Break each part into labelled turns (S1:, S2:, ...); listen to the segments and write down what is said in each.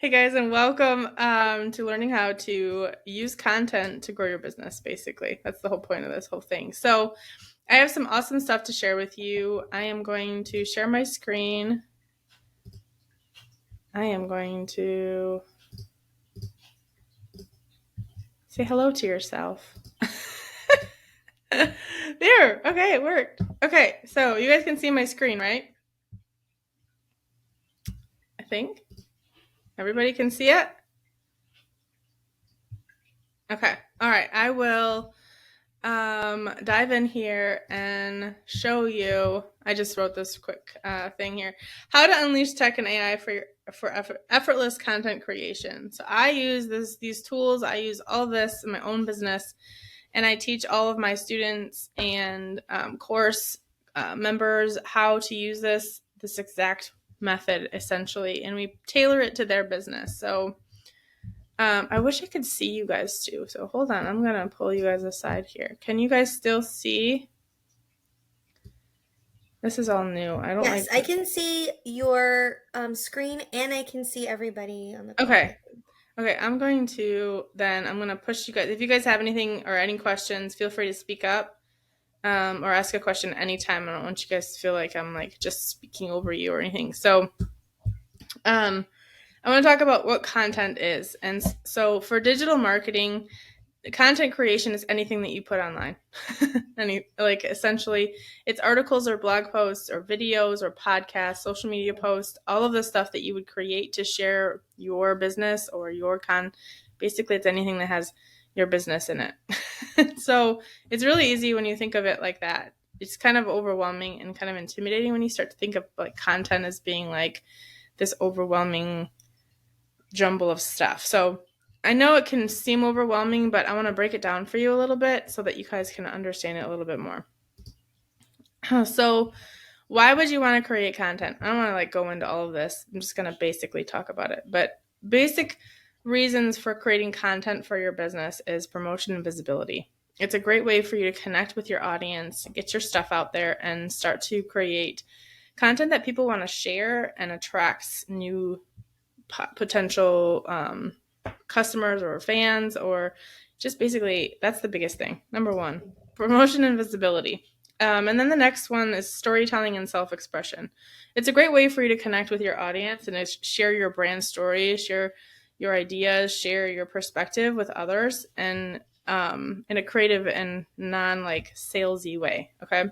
S1: Hey guys, and welcome to learning how to use content to grow your business, basically. That's the whole point of this whole thing. So, I have some awesome stuff to share with you. I am going to share my screen. I am going to say hello to yourself. There. Okay, it worked. Okay, so you guys can see my screen, right? I think. Everybody can see it? Okay. All right. I will dive in here and show you. I just wrote this quick thing here: how to unleash tech and AI for effortless content creation. So I use these tools. I use all this in my own business, and I teach all of my students and course members how to use this exact method essentially, and we tailor it to their business. So I wish I could see you guys too. So hold on. I'm going to pull you guys aside here. Can you guys still see? This is all new. I don't
S2: Yes,
S1: like.
S2: I can see your screen and I can see everybody on the call.
S1: Okay. Okay. I'm going to push you guys. If you guys have anything or any questions, feel free to speak up or ask a question anytime. I don't want you guys to feel like I'm like just speaking over you or anything. So, I want to talk about what content is. And so for digital marketing, content creation is anything that you put online. Essentially, it's articles or blog posts or videos or podcasts, social media posts, all of the stuff that you would create to share your business or basically it's anything that has your business in it. So it's really easy when you think of it like that. It's kind of overwhelming and kind of intimidating when you start to think of like content as being like this overwhelming jumble of stuff. So I know it can seem overwhelming, but I want to break it down for you a little bit so that you guys can understand it a little bit more. So, why would you want to create content? I don't want to like go into all of this. I'm just going to basically talk about it. But basic reasons for creating content for your business is promotion and visibility. It's a great way for you to connect with your audience, get your stuff out there, and start to create content that people want to share and attracts new potential customers or fans, or just basically that's the biggest thing. Number one, promotion and visibility. And then the next one is storytelling and self-expression. It's a great way for you to connect with your audience and share your brand story, share your ideas, share your perspective with others, and in a creative and non like salesy way. Okay.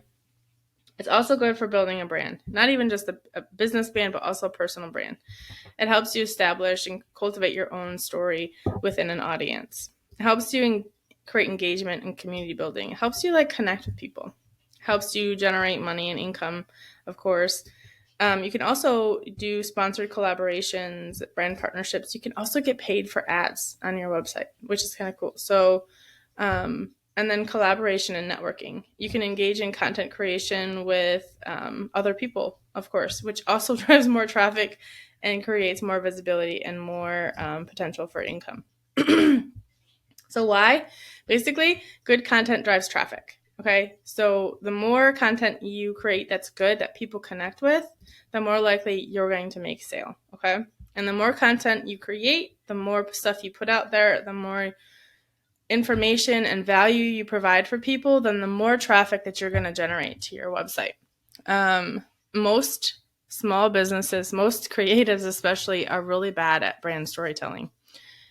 S1: It's also good for building a brand, not even just a business brand, but also a personal brand. It helps you establish and cultivate your own story within an audience. It helps you create engagement and community building. It helps you like connect with people. It helps you generate money and income, of course. You can also do sponsored collaborations, brand partnerships. You can also get paid for ads on your website, which is kind of cool. So, and then collaboration and networking. You can engage in content creation with other people, of course, which also drives more traffic and creates more visibility and more potential for income. So why? Basically, good content drives traffic. Okay, so the more content you create that's good, that people connect with, the more likely you're going to make sale. Okay, and the more content you create, the more stuff you put out there, the more information and value you provide for people, then the more traffic that you're going to generate to your website. Most small businesses, most creatives especially, are really bad at brand storytelling.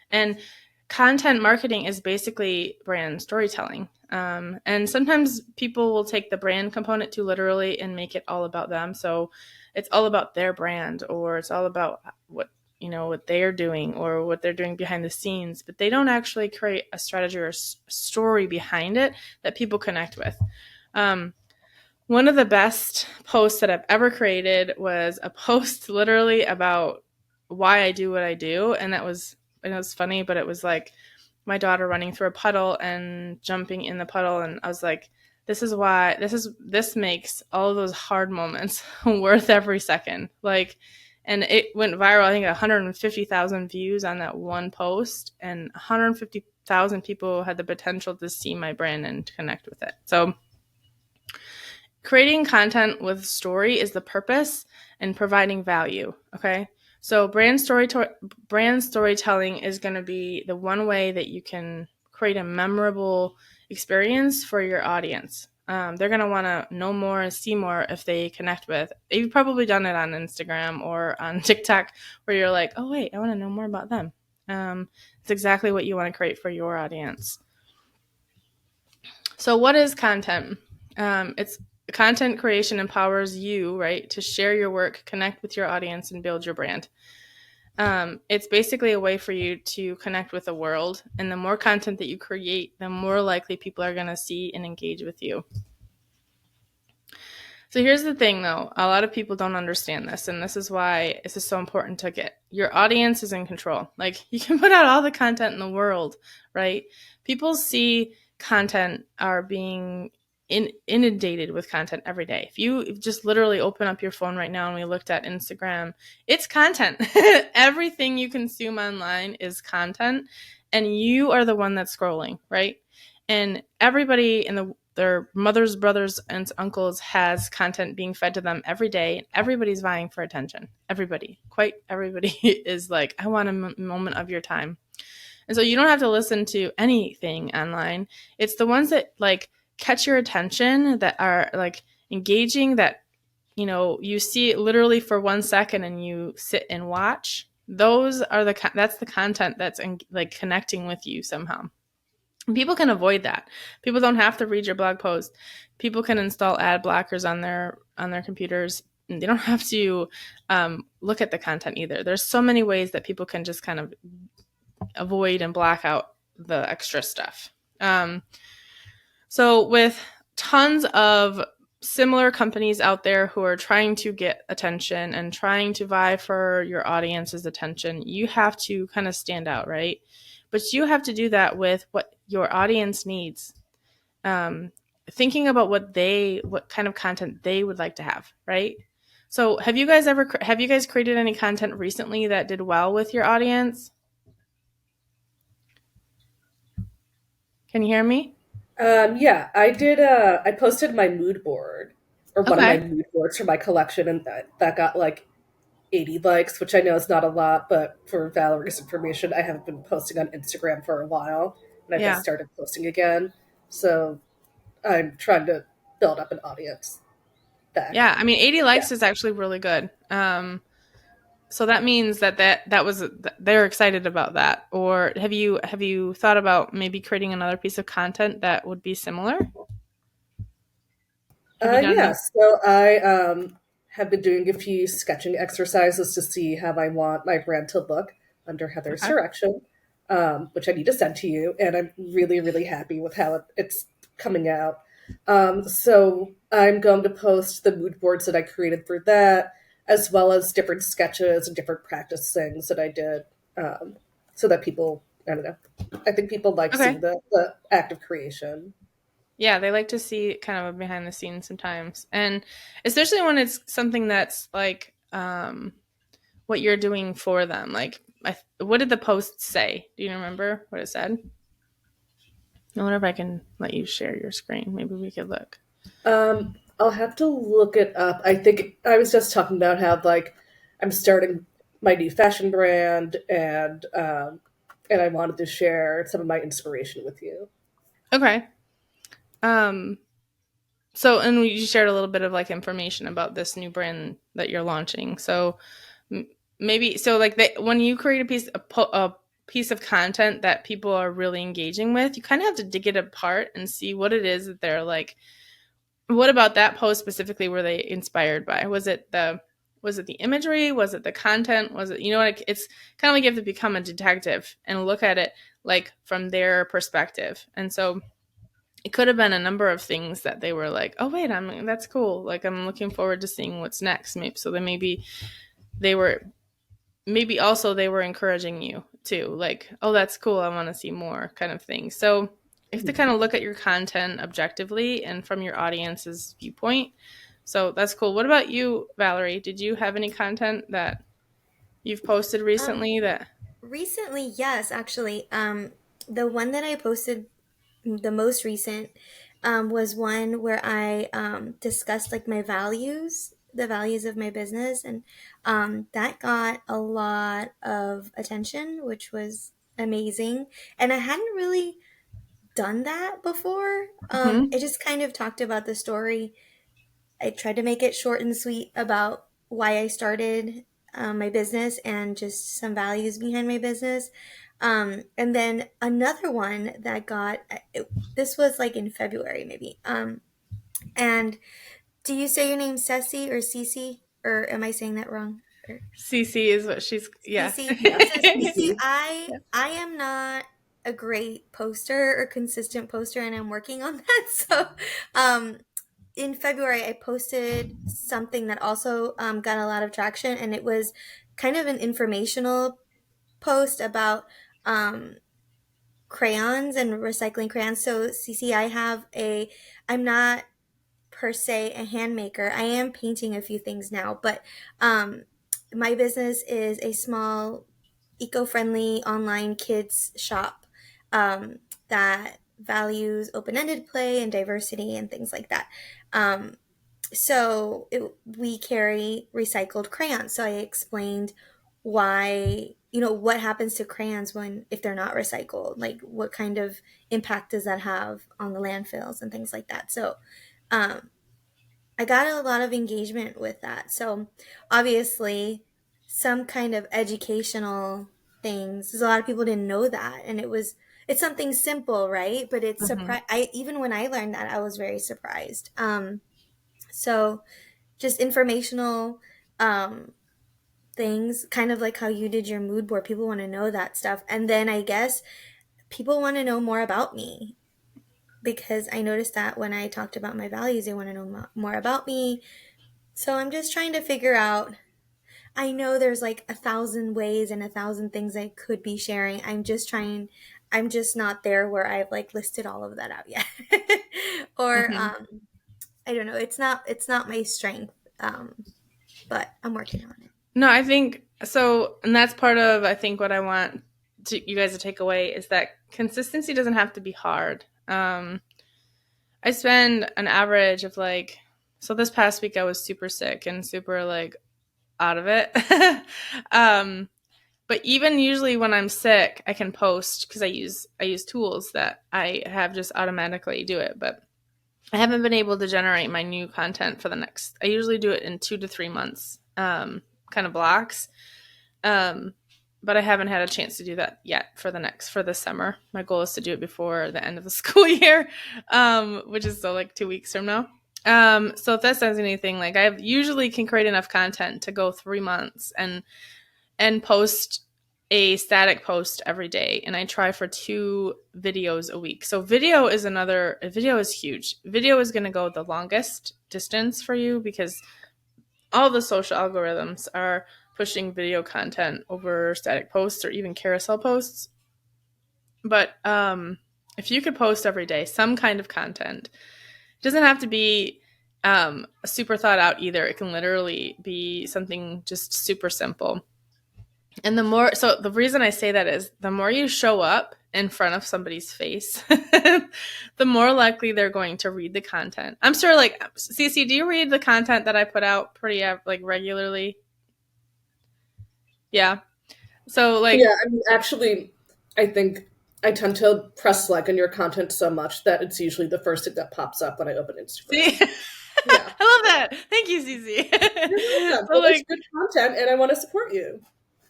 S1: And content marketing is basically brand storytelling. And sometimes people will take the brand component too literally and make it all about them. So it's all about their brand, or it's all about what they're doing or what they're doing behind the scenes, but they don't actually create a strategy or story behind it that people connect with. One of the best posts that I've ever created was a post literally about why I do what I do. And it was funny, but it was like my daughter running through a puddle and jumping in the puddle. And I was like, this makes all of those hard moments worth every second. Like, and it went viral. I think 150,000 views on that one post, and 150,000 people had the potential to see my brand and connect with it. So creating content with story is the purpose, and providing value. Okay. So brand storytelling is going to be the one way that you can create a memorable experience for your audience. They're going to want to know more and see more if they connect with. You've probably done it on Instagram or on TikTok, where you're like, oh wait, I want to know more about them. It's exactly what you want to create for your audience. So, what is content? It's content creation empowers you, right, to share your work, connect with your audience, and build your brand. It's basically a way for you to connect with the world. And the more content that you create, the more likely people are going to see and engage with you. So here's the thing though, a lot of people don't understand this, and this is why this is so important to get. Your audience is in control. Like, you can put out all the content in the world, right? People see content are being inundated with content every day. If you just literally open up your phone right now and we looked at Instagram, it's content. Everything you consume online is content, and you are the one that's scrolling, right? And everybody in their mothers, brothers, and uncles has content being fed to them every day. Everybody's vying for attention. Everybody, quite everybody, is like, I want a moment of your time. And so you don't have to listen to anything online. It's the ones that like catch your attention, that are like engaging, that you see it literally for 1 second and you sit and watch. That's the content that's like connecting with you somehow. People can avoid that. People don't have to read your blog post. People can install ad blockers on their computers. They don't have to look at the content either. There's so many ways that people can just kind of avoid and block out the extra stuff. So with tons of similar companies out there who are trying to get attention and trying to vie for your audience's attention, you have to kind of stand out, right? But you have to do that with what your audience needs. Um, Thinking about what kind of content they would like to have, right? So have you guys created any content recently that did well with your audience? Can you hear me?
S3: Yeah, I did. I posted my mood board, or one of my
S1: Okay.
S3: mood boards for my collection, and that got like 80 likes, which I know is not a lot, but for Valerie's information, I haven't been posting on Instagram for a while, and I just
S1: Yeah.
S3: started posting again. So I'm trying to build up an audience back.
S1: Yeah. I mean, 80
S3: Yeah.
S1: likes is actually really good. So that means that was they're excited about that. Or have you thought about maybe creating another piece of content that would be similar? Have you done
S3: Yeah,
S1: any?
S3: so I have been doing a few sketching exercises to see how I want my brand to look under Heather's
S1: Okay.
S3: direction, which I need to send to you. And I'm really, really happy with how it's coming out. So I'm going to post the mood boards that I created for that, as well as different sketches and different practice things that I did, so that people, I don't know, I think people like
S1: Okay.
S3: seeing the act of creation.
S1: Yeah, they like to see kind of behind the scenes sometimes. And especially when it's something that's like what you're doing for them. Like, what did the post say? Do you remember what it said? I wonder if I can let you share your screen. Maybe we could look.
S3: I'll have to look it up. I think I was just talking about how like I'm starting my new fashion brand, and I wanted to share some of my inspiration with you.
S1: Okay. Um, So, and you shared a little bit of like information about this new brand that you're launching. So, maybe so like when you create a piece of content that people are really engaging with, you kind of have to dig it apart and see what it is that they're like. What about that post specifically were they inspired by? Was it the imagery? Was it the content? Was it, like, it's kind of like you have to become a detective and look at it like from their perspective. And so it could have been a number of things that they were like, oh wait, that's cool. Like, I'm looking forward to seeing what's next. Maybe so then they were maybe also they were encouraging you too, like, oh, that's cool, I want to see more, kind of thing. So you have to kind of look at your content objectively and from your audience's viewpoint. So that's cool. What about you, Valerie? Did you have any content that you've posted
S2: Um,
S1: recently that?
S2: Recently, yes, actually. The one that I posted, the most recent, was one where I discussed like my values the values of my business, and that got a lot of attention, which was amazing. And I hadn't really done that before.
S1: Mm-hmm.
S2: I just kind of talked about the story. I tried to make it short and sweet about why I started my business and just some values behind my business. And then another one that got this was like in February maybe. And do you say your name Ceci or Cece, or am I saying that wrong? Or
S1: CC is what she's, yeah.
S2: Cece.
S3: Yes,
S2: So Cece,
S3: CC.
S2: I am not a great poster or consistent poster, and I'm working on that. So um, in February, I posted something that also got a lot of traction, and it was kind of an informational post about um, crayons and recycling crayons. So, Cece, I'm not per se a hand maker. I am painting a few things now, but um, my business is a small, eco-friendly online kids shop that values open-ended play and diversity and things like that. Um, we carry recycled crayons. So I explained why, what happens to crayons when if they're not recycled, like what kind of impact does that have on the landfills and things like that. So um, I got a lot of engagement with that. So obviously, some kind of educational things. 'Cause a lot of people didn't know that, and it's something simple, right? But it's
S1: Mm-hmm.
S2: surprise. I even when I learned that, I was very surprised. So just informational um, things, kind of like how you did your mood board. People want to know that stuff, and then I guess people want to know more about me because I noticed that when I talked about my values, they want to know more about me. So I'm just trying to figure out. I know there's like 1,000 ways and 1,000 things I could be sharing. I'm just not there where I've like listed all of that out yet. Or
S1: Mm-hmm.
S2: I don't know. It's not my strength. But I'm working on it.
S1: No, I think so, and that's part of I think what I want you guys to take away is that consistency doesn't have to be hard. I spend an average of like, so this past week I was super sick and super like out of it. um, but even usually when I'm sick, I can post because I use tools that I have just automatically do it. But I haven't been able to generate my new content for the next. I usually do it in 2 to 3 months, kind of blocks. Um, but I haven't had a chance to do that yet for this summer. My goal is to do it before the end of the school year, which is still like 2 weeks from now. So if that says anything, like I usually can create enough content to go 3 months and post a static post every day, and I try for 2 videos a week. So video is huge. Video is going to go the longest distance for you because all the social algorithms are pushing video content over static posts or even carousel posts. But if you could post every day some kind of content, it doesn't have to be super thought out either. It can literally be something just super simple. And the reason I say that is the more you show up in front of somebody's face, the more likely they're going to read the content. I'm sure, like, Cece, do you read the content that I put out pretty like regularly? Yeah. So like,
S3: Yeah, I mean, actually, I think I tend to press like on your content so much that it's usually the first thing that pops up when I open
S1: see,
S3: Instagram. Yeah.
S1: I love that. Thank you,
S3: You're
S1: Cece.
S3: welcome.
S1: So
S3: Well, it's
S1: like,
S3: good content, and I want to support you.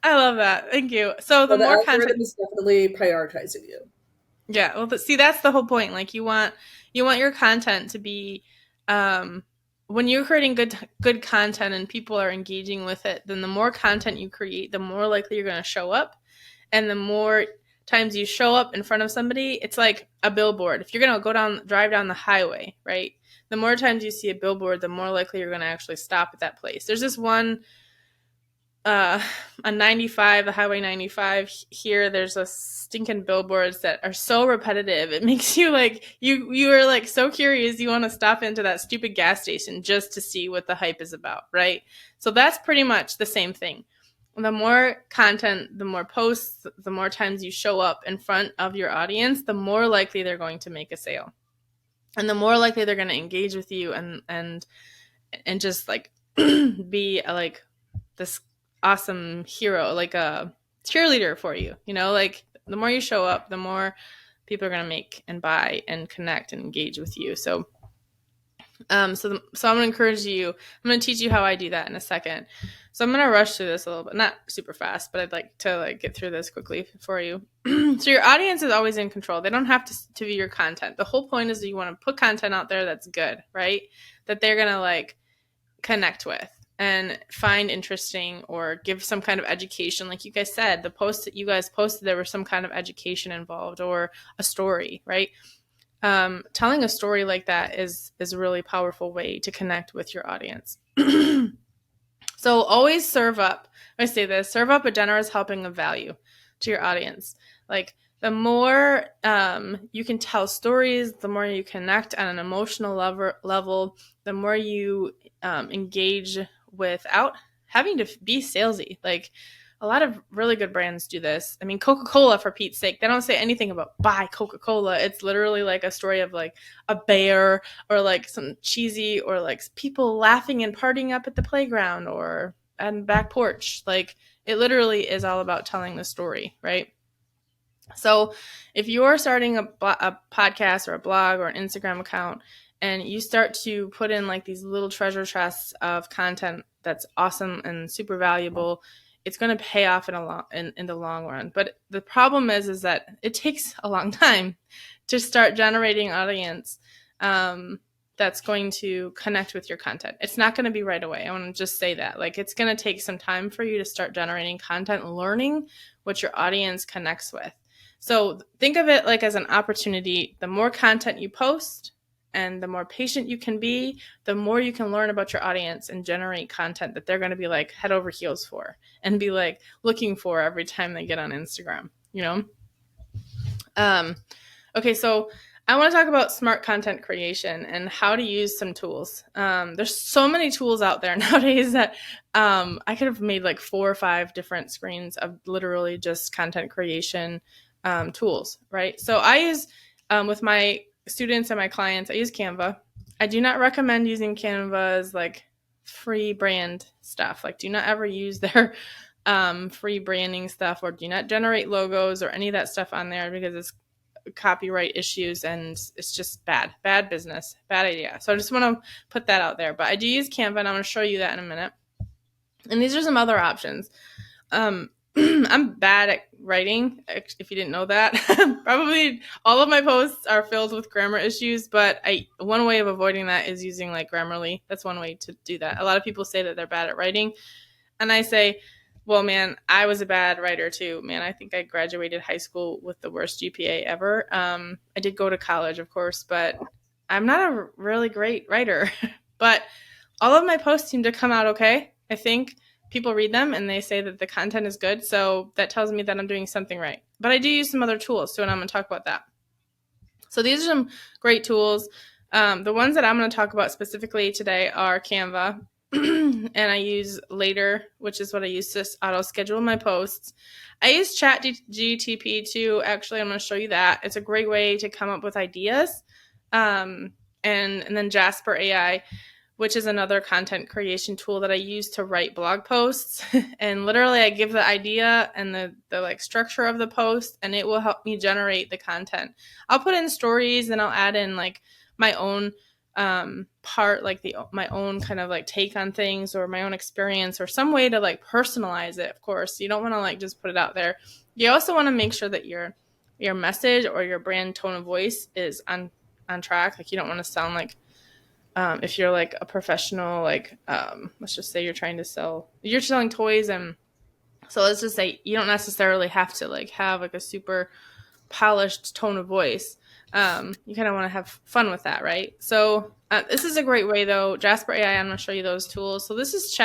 S1: I love that. Thank you. So the
S3: So the
S1: more content.
S3: algorithm is definitely prioritizing you.
S1: Yeah, well, see, that's the whole point. Like, you want your content to be, um, when you're creating good content and people are engaging with it, then the more content you create, the more likely you're going to show up, and the more times you show up in front of somebody, it's like a billboard. If you're going to drive down the highway, right? The more times you see a billboard, the more likely you're going to actually stop at that place. There's this one on 95, the highway 95 here, there's a stinking billboards that are so repetitive. It makes you like, you are like so curious. You want to stop into that stupid gas station just to see what the hype is about, right? So that's pretty much the same thing. The more content, the more posts, the more times you show up in front of your audience, the more likely they're going to make a sale. And the more likely they're going to engage with you and just like be like this awesome hero, like a cheerleader for you. Like the more you show up, the more people are going to make and buy and connect and engage with you. So so I'm going to encourage you. I'm going to teach you how I do that in a second. So I'm going to rush through this a little bit, not super fast, but I'd like to get through this quickly for you. So your audience is always in control. They don't have to view your content. The whole point is that you want to put content out there that's good, right? That they're going to connect with and find interesting, or give some kind of education. Like you guys said, the post that you guys posted, there was some kind of education involved, or a story, right? Telling a story like that is a really powerful way to connect with your audience. So always serve up a generous helping of value to your audience. Like the more you can tell stories, the more you connect on an emotional level, the more you engage without having to be salesy. Like a lot of really good brands do this. I mean, Coca-Cola, for Pete's sake, they don't say anything about buy Coca-Cola. It's literally like a story of like a bear, or like some cheesy, or like people laughing and partying up at the playground or on the back porch. Like it literally is all about telling the story, right? So if you're starting a podcast or a blog or an Instagram account, and you start to put in like these little treasure chests of content that's awesome and super valuable, it's going to pay off in the long run. But the problem is that it takes a long time to start generating audience that's going to connect with your content. It's not going to be right away. I want to just say that. Like it's going to take some time for you to start generating content, learning what your audience connects with. So think of it like as an opportunity. The more content you post and the more patient you can be, the more you can learn about your audience and generate content that they're going to be like head over heels for and be like looking for every time they get on Instagram, Okay, so I want to talk about smart content creation and how to use some tools. There's so many tools out there nowadays that I could have made like 4 or 5 different screens of literally just content creation tools, right? So I use, with my students and my clients, I use Canva. I do not recommend using Canva's like free brand stuff. Like do not ever use their free branding stuff, or do not generate logos or any of that stuff on there, because it's copyright issues and it's just bad business, bad idea. So I just want to put that out there. But I do use Canva, and I'm going to show you that in a minute. And these are some other options. I'm bad at writing, if you didn't know that. Probably all of my posts are filled with grammar issues, but one way of avoiding that is using like Grammarly. That's one way to do that. A lot of people say that they're bad at writing, and I say, well, man, I was a bad writer too. Man, I think I graduated high school with the worst GPA ever. I did go to college, of course, but I'm not a really great writer. But all of my posts seem to come out okay. I think people read them and they say that the content is good. So that tells me that I'm doing something right. But I do use some other tools too, and I'm going to talk about that. So these are some great tools. The ones that I'm going to talk about specifically today are Canva. And I use Later, which is what I use to auto schedule my posts. I use ChatGPT too. Actually, I'm going to show you that. It's a great way to come up with ideas. And then Jasper AI, which is another content creation tool that I use to write blog posts. And literally I give the idea and the like structure of the post, and it will help me generate the content. I'll put in stories, and I'll add in like my own part, like my own kind of like take on things, or my own experience, or some way to like personalize it. Of course, you don't want to like just put it out there. You also want to make sure that your message or your brand tone of voice is on track. Like you don't want to sound like, if you're like a professional, like let's just say you're selling toys, and so let's just say you don't necessarily have to like have like a super polished tone of voice. You kind of want to have fun with that, right? So this is a great way though. Jasper AI, I'm going to show you those tools. So this is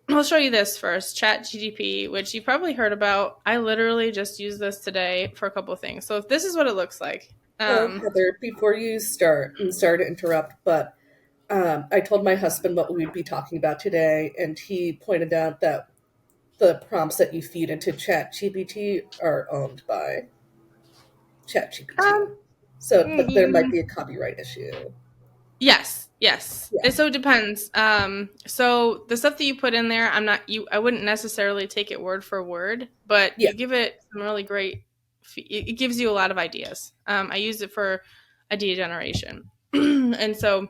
S1: I'll show you this first, ChatGPT, which you probably heard about. I literally just used this today for a couple of things. So if this is what it looks like.
S3: Heather, before you start, and sorry to interrupt, but I told my husband what we'd be talking about today, and he pointed out that the prompts that you feed into ChatGPT are owned by ChatGPT. But there might be a copyright issue.
S1: Yes. Yes.
S3: Yeah.
S1: So it depends. So the stuff that you put in there, I wouldn't necessarily take it word for word, but
S3: Yeah.
S1: you give it some really great, it gives you a lot of ideas. I use it for idea generation. And so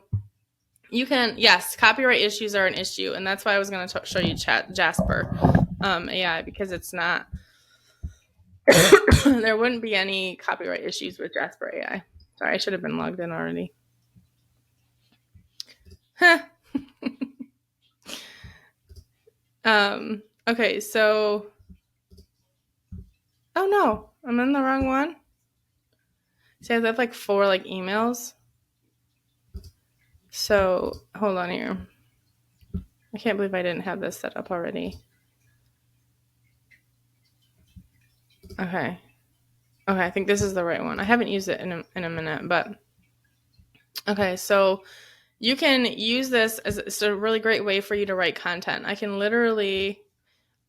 S1: you can, yes, copyright issues are an issue. And that's why I was going to show you Jasper AI, because it's not, there wouldn't be any copyright issues with Jasper AI. Sorry, I should have been logged in already. Okay, so, oh no, I'm in the wrong one. See, I have like 4 like emails. So hold on here. I can't believe I didn't have this set up already. Okay. Okay, I think this is the right one. I haven't used it in a minute, but okay, so you can use this as it's a really great way for you to write content. I can literally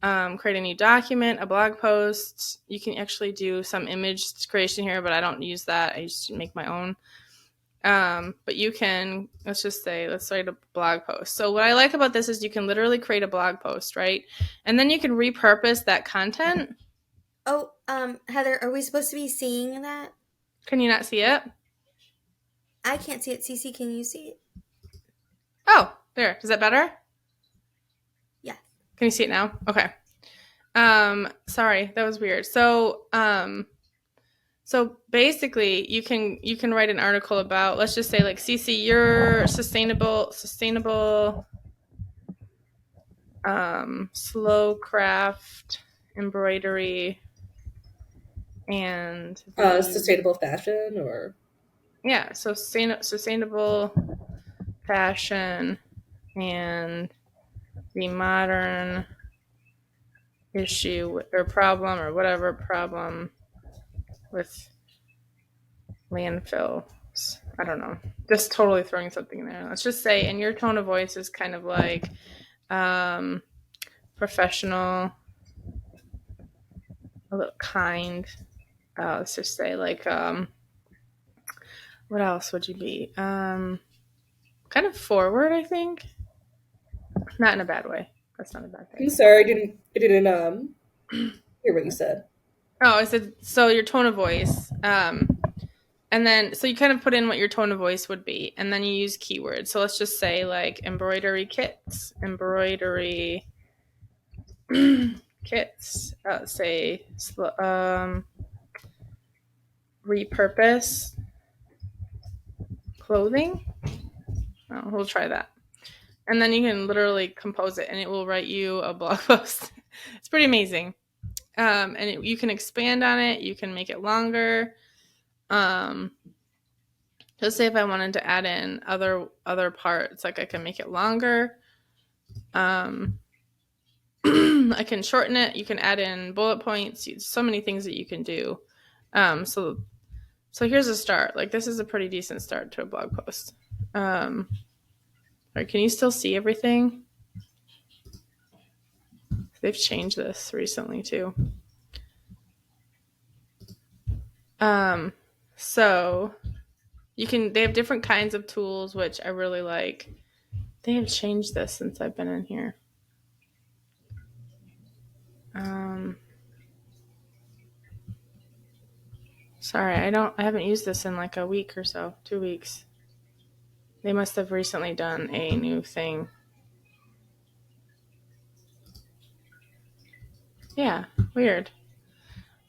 S1: create a new document, a blog post. You can actually do some image creation here, but I don't use that. I just make my own. But you can, let's write a blog post. So what I like about this is you can literally create a blog post, right? And then you can repurpose that content.
S2: Oh, Heather, are we supposed to be seeing that?
S1: Can you not see it?
S2: I can't see it. Cece, can you see it?
S1: Oh, there. Is that better?
S2: Yeah.
S1: Can you see it now? Okay. Sorry, that was weird. So basically you can write an article about, let's just say like, CC, your sustainable slow craft embroidery and
S3: Sustainable fashion, or
S1: yeah, so sustainable fashion and the modern issue or problem or whatever problem with landfills. I don't know. Just totally throwing something in there. Let's just say, and your tone of voice is kind of like professional, a little kind. Let's just say like what else would you be? Kind of forward, I think. Not in a bad way. That's not a bad
S3: I'm
S1: thing.
S3: sorry, I didn't hear what you said.
S1: Oh, I said so. Your tone of voice, and then so you kind of put in what your tone of voice would be, and then you use keywords. So let's just say like embroidery kits, embroidery kits. Say repurpose clothing. Oh, we'll try that. And then you can literally compose it and it will write you a blog post. It's pretty amazing. You can expand on it. You can make it longer. Just say if I wanted to add in other parts, like I can make it longer. I can shorten it. You can add in bullet points. So many things that you can do. So here's a start. Like this is a pretty decent start to a blog post. Can you still see everything? They've changed this recently too. So they have different kinds of tools, which I really like. They have changed this since I've been in here. Sorry, I haven't used this in like a week or so, 2 weeks. They must have recently done a new thing. Yeah, weird.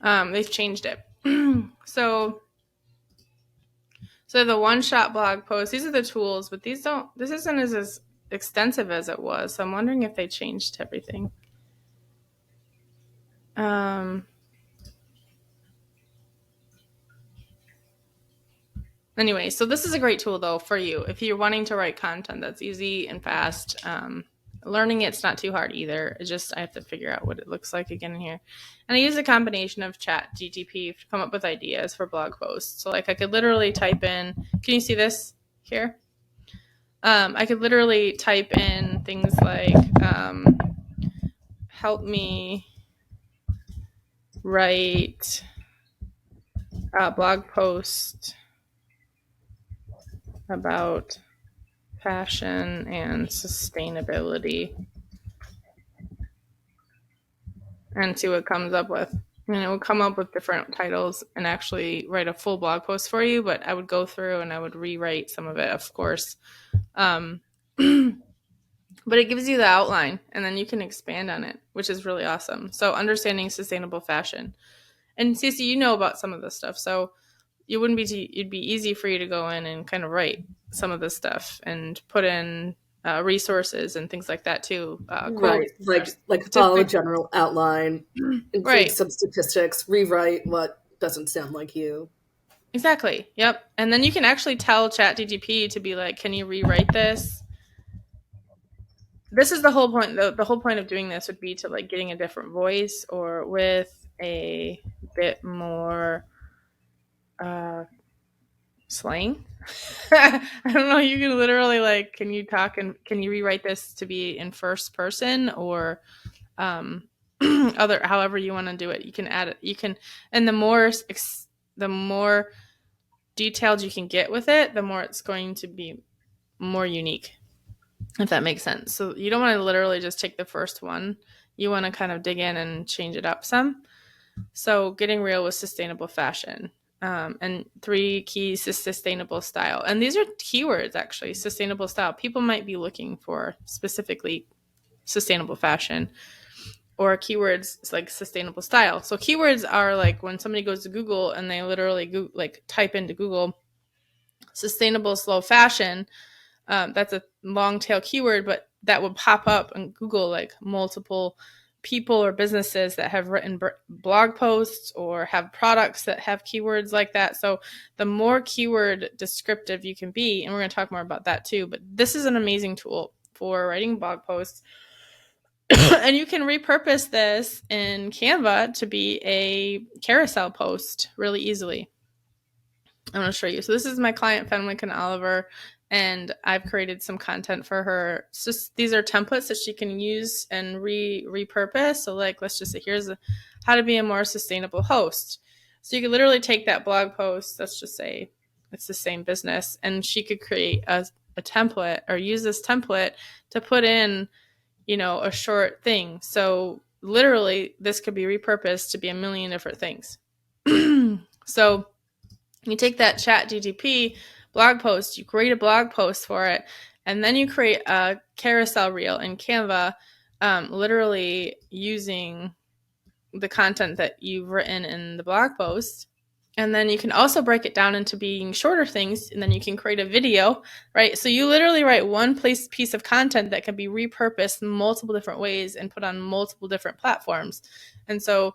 S1: They've changed it. So the one-shot blog post, these are the tools, but this isn't as extensive as it was. So I'm wondering if they changed everything. Anyway, so this is a great tool though for you if you're wanting to write content that's easy and fast. Learning it's not too hard either. It's just I have to figure out what it looks like again in here. And I use a combination of Chat GTP to come up with ideas for blog posts. So like I could literally type in, can you see this here? I could literally type in things like help me write a blog post about fashion and sustainability, and see what it comes up with. And it will come up with different titles and actually write a full blog post for you, but I would go through and I would rewrite some of it, of course. But it gives you the outline and then you can expand on it, which is really awesome. So understanding sustainable fashion. And Cece, you know about some of this stuff, so it'd be easy for you to go in and kind of write some of this stuff and put in resources and things like that too.
S3: Right.
S1: Quotes,
S3: Like follow a
S1: statistics.
S3: general outline, include
S1: Right.
S3: some statistics, rewrite what doesn't sound like you.
S1: Exactly. Yep. And then you can actually tell ChatGPT to be like, can you rewrite this? This is the whole point. The whole point of doing this would be to like getting a different voice or with a bit more slang. I don't know. You can literally like, can you talk and can you rewrite this to be in first person or other, however you want to do it. You can add it. You can, and the more detailed you can get with it, the more it's going to be more unique, if that makes sense. So you don't want to literally just take the first one. You want to kind of dig in and change it up some. So getting real with sustainable fashion. And 3 keys to sustainable style. And these are keywords, actually. Sustainable style. People might be looking for specifically sustainable fashion or keywords like sustainable style. So keywords are like when somebody goes to Google and they literally like type into Google sustainable slow fashion. That's a long tail keyword, but that would pop up on Google like multiple people or businesses that have written blog posts or have products that have keywords like that. So the more keyword descriptive you can be, and we're going to talk more about that too, but this is an amazing tool for writing blog posts. And you can repurpose this in Canva to be a carousel post really easily. I'm going to show you. So this is my client, Fenwick and Oliver, and I've created some content for her. It's just, these are templates that she can use and repurpose. So like, let's just say, here's how to be a more sustainable host. So you could literally take that blog post, let's just say it's the same business, and she could create a template or use this template to put in, a short thing. So literally this could be repurposed to be a million different things. So you take that ChatGPT blog post, you create a blog post for it, and then you create a carousel reel in Canva, literally using the content that you've written in the blog post. And then you can also break it down into being shorter things, and then you can create a video, right? So you literally write one piece of content that can be repurposed in multiple different ways and put on multiple different platforms. And so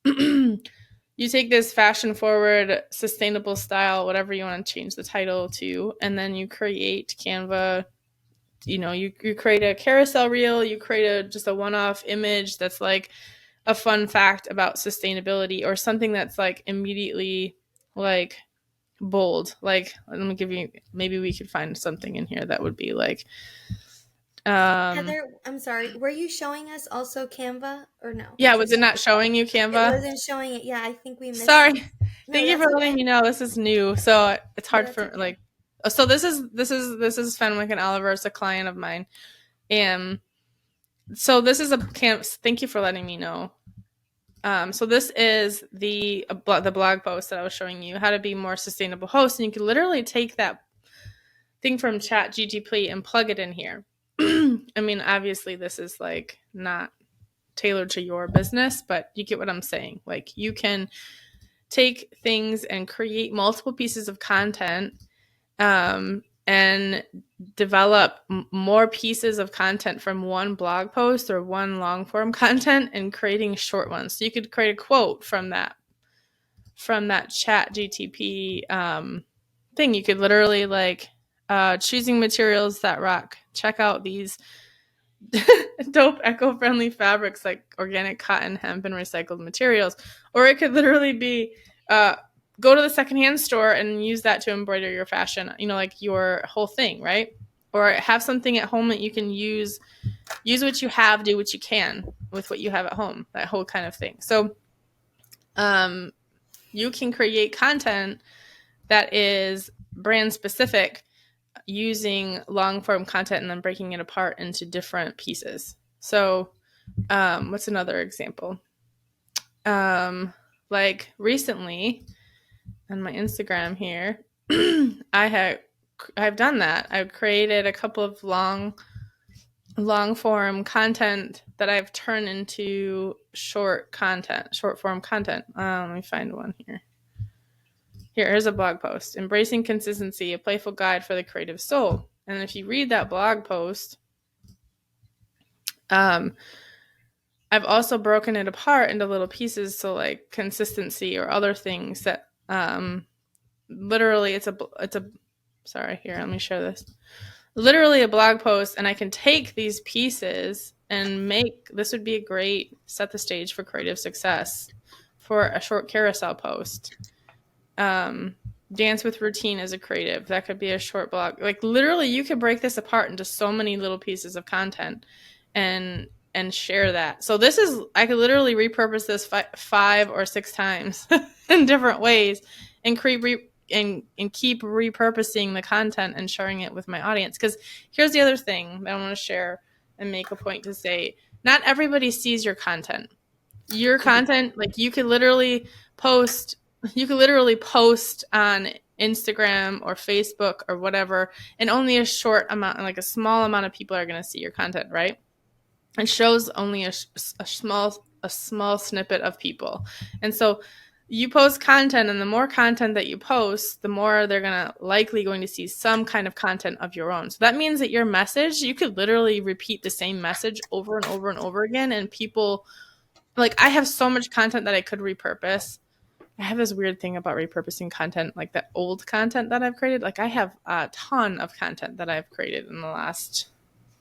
S1: you take this fashion forward, sustainable style, whatever you want to change the title to, and then you create Canva. You create a carousel reel, you create just a one-off image that's like a fun fact about sustainability or something that's like immediately like bold. Like, let me give you, maybe we could find something in here that would be like,
S2: Heather, I'm sorry. Were you showing us also Canva or no?
S1: yeah, was it not showing you
S2: It
S1: Canva?
S2: wasn't showing it. Yeah, I think we missed.
S1: Sorry.
S2: No,
S1: Thank you
S2: that's
S1: for letting
S2: okay.
S1: me know. This is new, so it's
S2: No,
S1: hard
S2: that's
S1: for
S2: okay.
S1: like. So this is Fenwick and Oliver. It's a client of mine, and so this is a camp. Thank you for letting me know. So this is the blog post that I was showing you, how to be more sustainable host, and you can literally take that thing from ChatGPT and plug it in here. I mean, obviously, this is like not tailored to your business, but you get what I'm saying. Like, you can take things and create multiple pieces of content, and develop more pieces of content from one blog post or one long form content and creating short ones. So you could create a quote from that ChatGPT thing. You could literally like choosing materials that rock. Check out these dope eco-friendly fabrics like organic cotton, hemp, and recycled materials. Or it could literally be go to the secondhand store and use that to embroider your fashion, like your whole thing, right? Or have something at home that you can use what you have, do what you can with what you have at home, that whole kind of thing. So you can create content that is brand specific using long form content and then breaking it apart into different pieces. So what's another example? Like recently on my Instagram here, I've done that. I've created a couple of long form content that I've turned into short form content. Let me find one here. Here's a blog post: Embracing Consistency, a playful guide for the creative soul. And if you read that blog post, I've also broken it apart into little pieces. So like consistency or other things that literally it's a sorry, here, let me show this. Literally a blog post, and I can take these pieces and this would be a great set the stage for creative success for a short carousel post. Dance with routine as a creative, that could be a short blog. Like literally you could break this apart into so many little pieces of content and share that. So this is, I could literally repurpose this 5 or 6 times in different ways and keep repurposing the content and sharing it with my audience. Because here's the other thing that I want to share and make a point to say: not everybody sees your content. Your content, like you could literally post on Instagram or Facebook or whatever, and only a short amount, like a small amount of people are going to see your content, right? It shows only a small snippet of people. And so you post content, and the more content that you post, the more they're going to see some kind of content of your own. So that means that your message, you could literally repeat the same message over and over and over again, and people, like, I have so much content that I could repurpose. I have this weird thing about repurposing content, like that old content that I've created. Like I have a ton of content that I've created in the last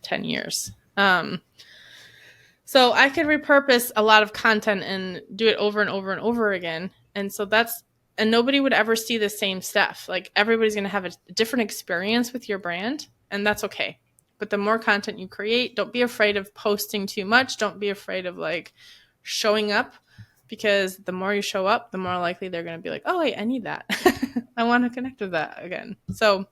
S1: 10 years. So I could repurpose a lot of content and do it over and over and over again. And so and nobody would ever see the same stuff. Like everybody's going to have a different experience with your brand, and that's okay. But the more content you create, don't be afraid of posting too much. Don't be afraid of like showing up, because the more you show up, the more likely they're going to be like, oh, wait, I need that. I want to connect with that again. So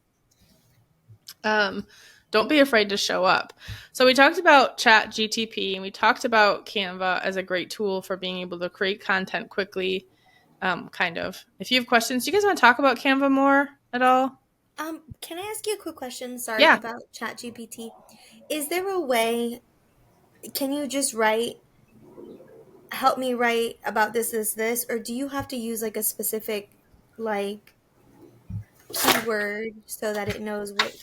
S1: don't be afraid to show up. So we talked about ChatGTP, and we talked about Canva as a great tool for being able to create content quickly, kind of. If you have questions, do you guys want to talk about Canva more at all?
S2: Can I ask you a quick question? Sorry,
S1: Yeah.
S2: about ChatGPT. Is there a way, can you just help me write about this, or do you have to use like a specific like keyword so that it knows what,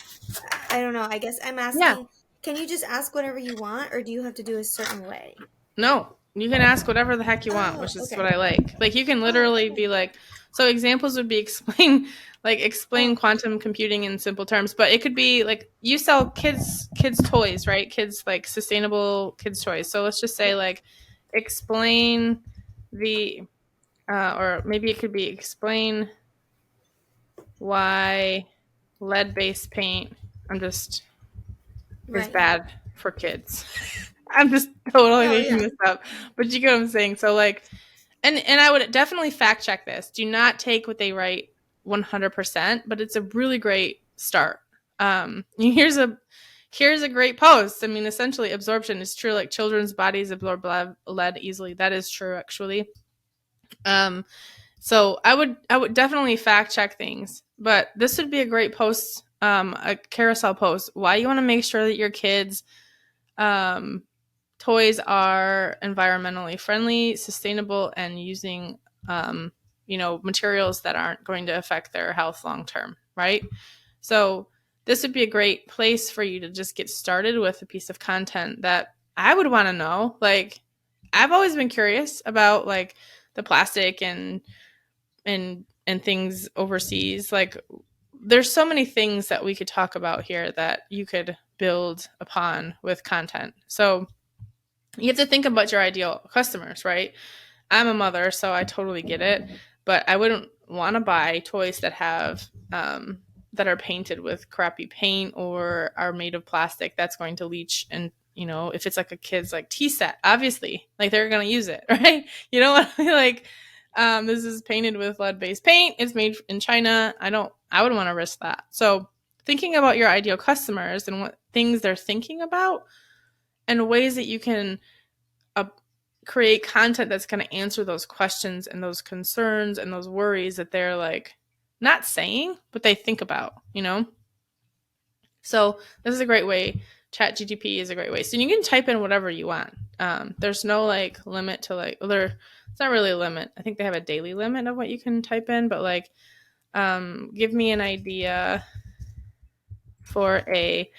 S2: I don't know. I guess I'm
S1: Yeah.
S2: asking, can you just ask whatever you want, or do you have to do a certain way?
S1: No, you can ask whatever the heck you want,
S2: Oh,
S1: which is what
S2: okay.
S1: I like. Like you can
S2: Oh,
S1: literally
S2: okay.
S1: be like, so examples would be explain
S2: Oh,
S1: quantum computing in simple terms, but it could be like you sell kids toys, right? Kids, like sustainable kids toys. So let's just say
S2: yeah.
S1: like explain the or maybe it could be explain why lead-based paint I'm just is
S2: Right.
S1: bad for kids. I'm just totally
S2: Oh,
S1: making
S2: yeah.
S1: this up, but you get what I'm saying. So like, and I would definitely fact check this. Do not take what they write 100%, but it's a really great start. Here's a great post. I mean, essentially, absorption is true. Like children's bodies absorb lead easily. That is true, actually. So I would definitely fact check things, but this would be a great post, a carousel post. Why you want to make sure that your kids um, toys are environmentally friendly, sustainable, and using materials that aren't going to affect their health long term, right? So this would be a great place for you to just get started with a piece of content that I would want to know. Like I've always been curious about like the plastic and things overseas. Like there's so many things that we could talk about here that you could build upon with content. So you have to think about your ideal customers, right? I'm a mother, so I totally get it, but I wouldn't want to buy toys that have that are painted with crappy paint or are made of plastic that's going to leach. And if it's like a kid's like tea set, obviously, like they're gonna use it, right? You don't want to be like, this is painted with lead-based paint. It's made in China. I wouldn't want to risk that. So thinking about your ideal customers and what things they're thinking about and ways that you can create content that's going to answer those questions and those concerns and those worries that they're like not saying, but they think about, you know? So this is a great way. Chat GTP is a great way. So you can type in whatever you want. There's no like limit to like, well, it's not really a limit. I think they have a daily limit of what you can type in, but like, give me an idea for a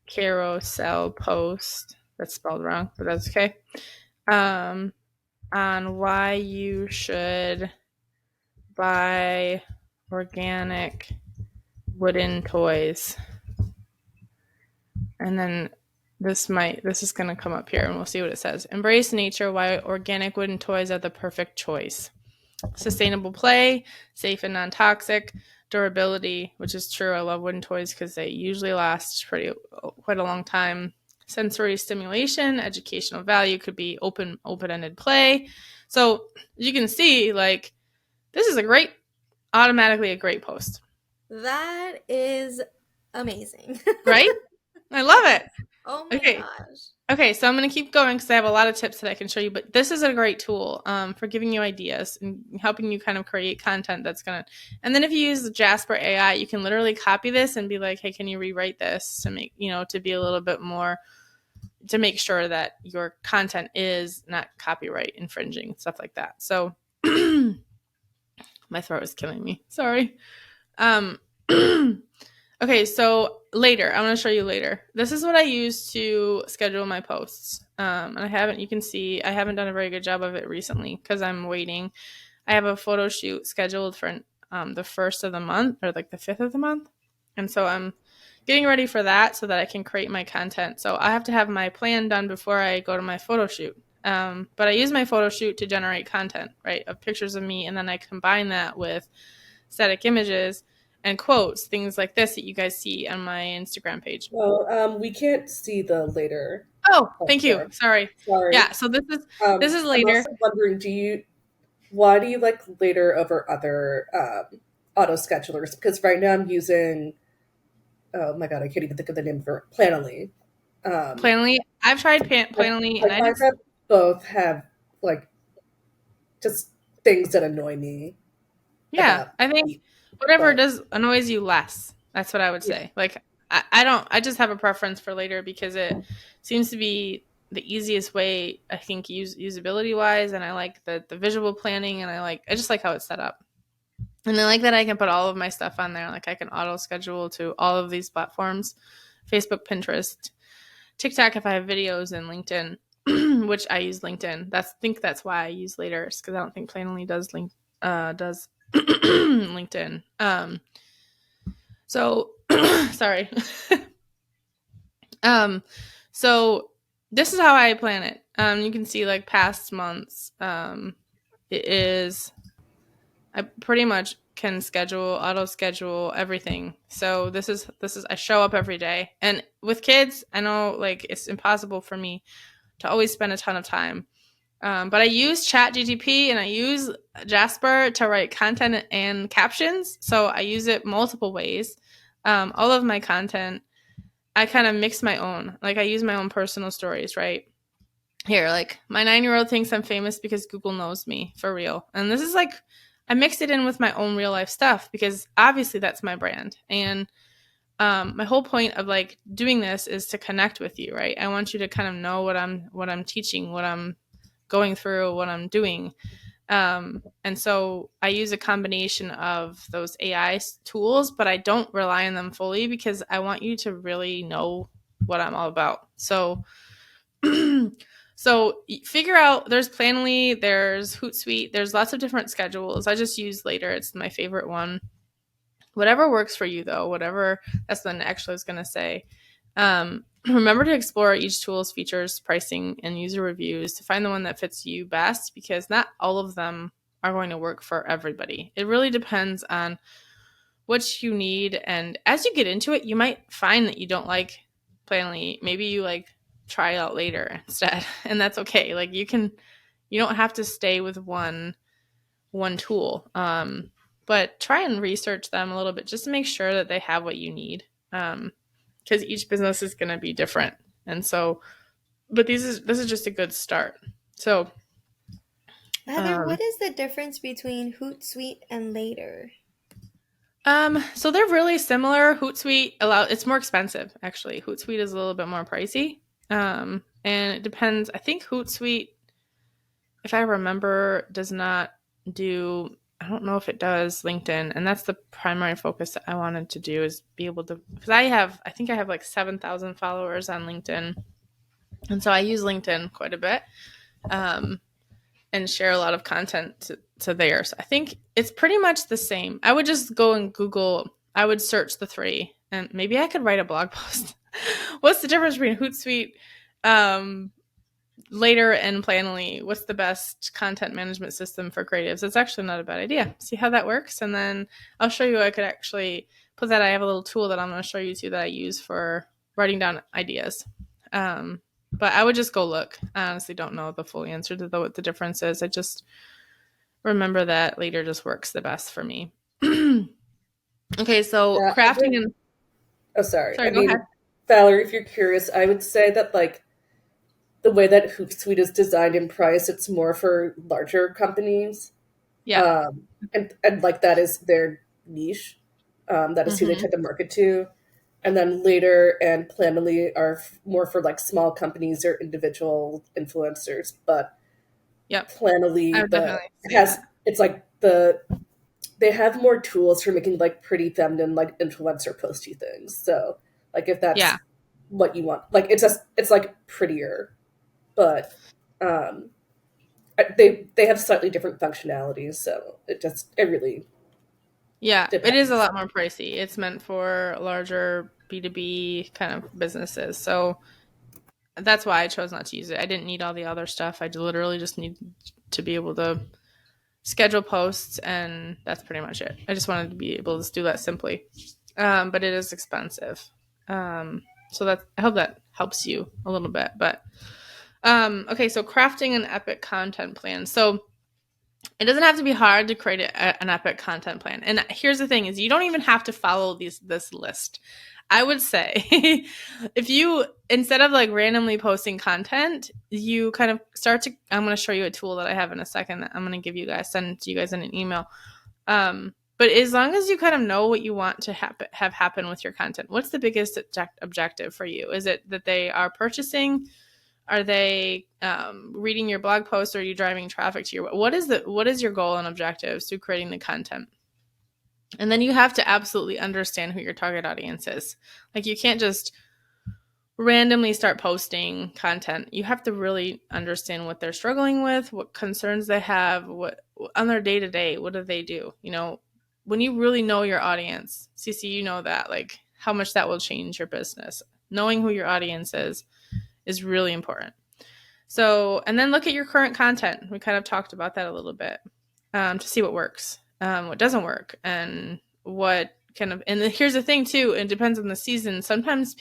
S1: carousel post. That's spelled wrong, but that's okay. On why you should buy organic wooden toys. And then this is going to come up here and we'll see what it says. Embrace nature, why organic wooden toys are the perfect choice. Sustainable play, safe and non-toxic, durability, which is true. I love wooden toys because they usually last quite a long time. Sensory stimulation, educational value, could be open-ended play. So as you can see, like, this is automatically a great post.
S2: That is amazing.
S1: Right? I love it.
S2: Oh my
S1: Okay.
S2: gosh.
S1: Okay, so I'm going to keep going because I have a lot of tips that I can show you, but this is a great tool for giving you ideas and helping you kind of create content that's going to, and then if you use Jasper AI, you can literally copy this and be like, hey, can you rewrite this to make, to be a little bit more, to make sure that your content is not copyright infringing, stuff like that. So my throat is killing me. Sorry. Okay, so later, I'm going to show you later. This is what I use to schedule my posts. And you can see, I haven't done a very good job of it recently because I'm waiting. I have a photo shoot scheduled for the 1st of the month or like the 5th of the month. And so I'm getting ready for that so that I can create my content. So I have to have my plan done before I go to my photo shoot. But I use my photo shoot to generate content, right, of pictures of me. And then I combine that with static images and quotes, things like this that you guys see on my Instagram page.
S3: Well, we can't see the later.
S1: Oh, thank you. Sorry. Yeah, so this is later.
S3: I'm also wondering, why do you like later over other auto schedulers? Because right now I'm using, oh my god, I can't even think of the name of it, Planoly.
S1: Planoly. I've tried Planoly, and
S3: I find both have like just things that annoy me.
S1: Yeah, I think whatever annoys you less. That's what I would say. Yeah. Like I just have a preference for later because it seems to be the easiest way, I think, usability wise, and I like the visual planning, and I just like how it's set up. And I like that I can put all of my stuff on there. Like I can auto schedule to all of these platforms: Facebook, Pinterest, TikTok if I have videos, and LinkedIn, which I use LinkedIn. I think that's why I use later, because I don't think Planoly does LinkedIn. So sorry. So this is how I plan it. You can see like past months. It is, I pretty much can auto schedule everything. So this is I show up every day, and with kids, I know like it's impossible for me to always spend a ton of time. But I use ChatGTP and I use Jasper to write content and captions. So I use it multiple ways. All of my content, I kind of mix my own. Like I use my own personal stories, right? Here, like my 9-year-old thinks I'm famous because Google knows me, for real. And this is like, I mixed it in with my own real life stuff because obviously that's my brand. And my whole point of like doing this is to connect with you, right? I want you to kind of know what I'm teaching, what I'm going through, what I'm doing. And so I use a combination of those AI tools, but I don't rely on them fully because I want you to really know what I'm all about. So, so figure out, there's Planoly, there's Hootsuite, there's lots of different schedules. I just use Later. It's my favorite one. Whatever works for you though, that's what actually I was going to say. Remember to explore each tool's features, pricing, and user reviews to find the one that fits you best, because not all of them are going to work for everybody. It really depends on what you need. And as you get into it, you might find that you don't like Planoly. Maybe you like try it out Later instead. And that's okay. Like you don't have to stay with one tool. But try and research them a little bit just to make sure that they have what you need. because each business is going to be different. And so, but this is just a good start. So,
S2: Heather, what is the difference between Hootsuite and Later?
S1: So they're really similar. Hootsuite it's more expensive actually. Hootsuite is a little bit more pricey. And it depends. I think Hootsuite, if I remember, does not do, I don't know if it does LinkedIn, and that's the primary focus that I wanted to do, is be able to, because I think I have like 7,000 followers on LinkedIn, and so I use LinkedIn quite a bit, and share a lot of content to there. So I think it's pretty much the same. I would just go and Google, I would search the three, and maybe I could write a blog post. What's the difference between Hootsuite, Later, and Planoly? What's the best content management system for creatives? It's actually not a bad idea. See how that works, and then I'll show you. I could actually put that. I have a little tool that I'm going to show you too that I use for writing down ideas. But I would just go look. I honestly don't know the full answer to what the difference is. I just remember that Later just works the best for me. Okay, so
S3: Yeah,
S1: crafting and
S3: oh, sorry. I
S1: sorry, go
S3: mean,
S1: ahead.
S3: Valerie, if you're curious, I would say that like the way that Hootsuite is designed and priced, it's more for larger companies,
S1: Yeah.
S3: and like that is their niche. That is who they
S1: Mm-hmm.
S3: tend to market to. And then Later and Planoly are more for like small companies or individual influencers. But
S1: Yep. I
S3: Planoly,
S1: would definitely say
S3: has
S1: that.
S3: it's like they have more tools for making like pretty feminine like influencer posty things. So like if
S1: Yeah.
S3: that's what you want, like it's like prettier, but um they have slightly different functionalities, so it really
S1: Yeah. It is a
S3: depends.
S1: lot more pricey. It's meant for larger B2B kind of businesses. So that's why I chose not to use it. I didn't need all the other stuff. I literally just need to be able to schedule posts, and that's pretty much it. I just wanted to be able to do that simply. But it is expensive. So that, I hope that helps you a little bit. But okay, so crafting an epic content plan. So it doesn't have to be hard to create an epic content plan. And here's the thing: is you don't even have to follow this list. I would say if you, instead of like randomly posting content, you kind of start to, I'm going to show you a tool that I have in a second that I'm going to send to you guys in an email. But as long as you kind of know what you want to have happen with your content, what's the biggest objective for you? Is it that they are purchasing? Are they reading your blog post? Or are you driving traffic to your, what is your goal and objectives to creating the content? And then you have to absolutely understand who your target audience is. Like, you can't just randomly start posting content. You have to really understand what they're struggling with, what concerns they have, what on their day to day, what do they do? When you really know your audience, CC, you know that, like, how much that will change your business. Knowing who your audience is really important. So, and then look at your current content. We kind of talked about that a little bit, to see what works, what doesn't work, and what kind of. And here's the thing too: it depends on the season. Sometimes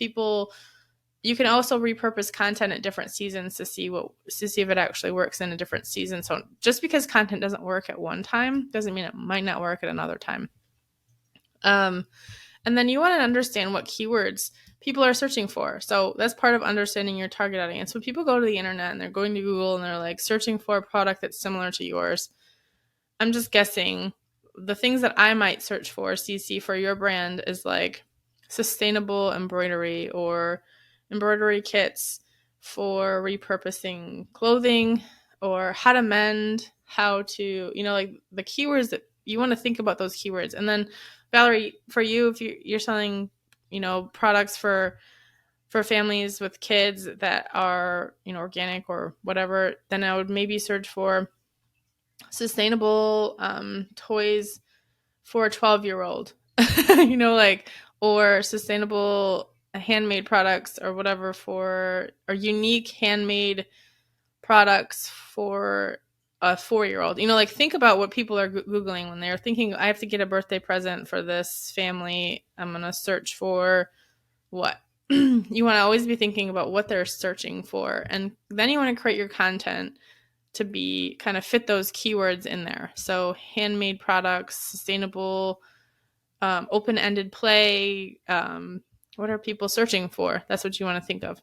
S1: you can also repurpose content at different seasons to see if it actually works in a different season. So just because content doesn't work at one time doesn't mean it might not work at another time. And then you want to understand what keywords people are searching for. So that's part of understanding your target audience. When people go to the internet and they're going to Google and they're like searching for a product that's similar to yours, I'm just guessing the things that I might search for, CC, for your brand is like sustainable embroidery or embroidery kits for repurposing clothing, or how to mend, how to, like the keywords that you want to think about, those keywords. And then Valerie, for you, if you're selling, products for families with kids that are, organic or whatever, then I would maybe search for sustainable toys for a 12-year-old, like, or sustainable handmade products or whatever, or unique handmade products for a 4-year-old. Like, think about what people are Googling when they're thinking, I have to get a birthday present for this family. I'm going to search for what? You want to always be thinking about what they're searching for. And then you want to create your content to be kind of fit those keywords in there. So handmade products, sustainable, open-ended play, What are people searching for? That's what you want to think of.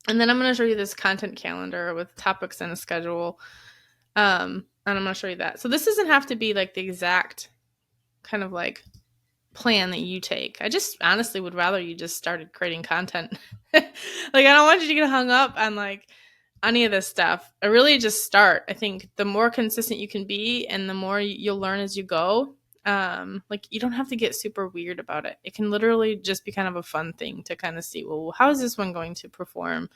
S1: And then I'm going to show you this content calendar with topics and a schedule. And I'm going to show you that. So this doesn't have to be like the exact kind of like plan that you take. I just honestly would rather you just started creating content. Like, I don't want you to get hung up on like any of this stuff. I really just start. I think the more consistent you can be and the more you'll learn as you go. Like, you don't have to get super weird about it. It can literally just be kind of a fun thing to kind of see, well, how is this one going to perform?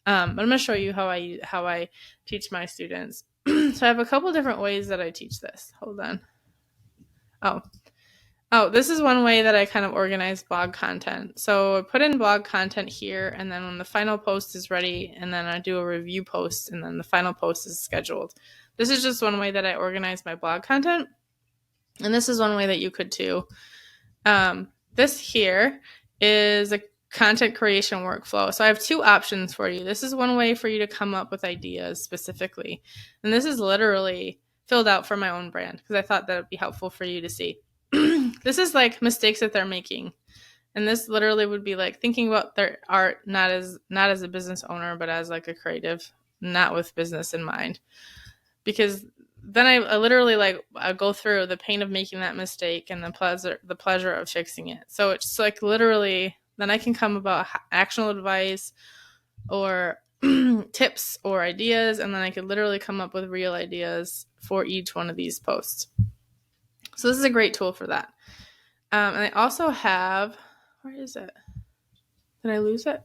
S1: But I'm going to show you how I teach my students. So I have a couple different ways that I teach this. Hold on. Oh, this is one way that I kind of organize blog content. So I put in blog content here, and then when the final post is ready, and then I do a review post, and then the final post is scheduled. This is just one way that I organize my blog content. And this is one way that you could too. This here is a content creation workflow. So I have two options for you. This is one way for you to come up with ideas specifically. And this is literally filled out for my own brand because I thought that would be helpful for you to see. This is like mistakes that they're making. And this literally would be like thinking about their art not as a business owner, but as like a creative, not with business in mind. Because then I literally like I go through the pain of making that mistake and the pleasure of fixing it. So it's like literally then I can come about actionable advice or tips or ideas, and then I could literally come up with real ideas for each one of these posts. So this is a great tool for that. And I also have, where is it? Did I lose it?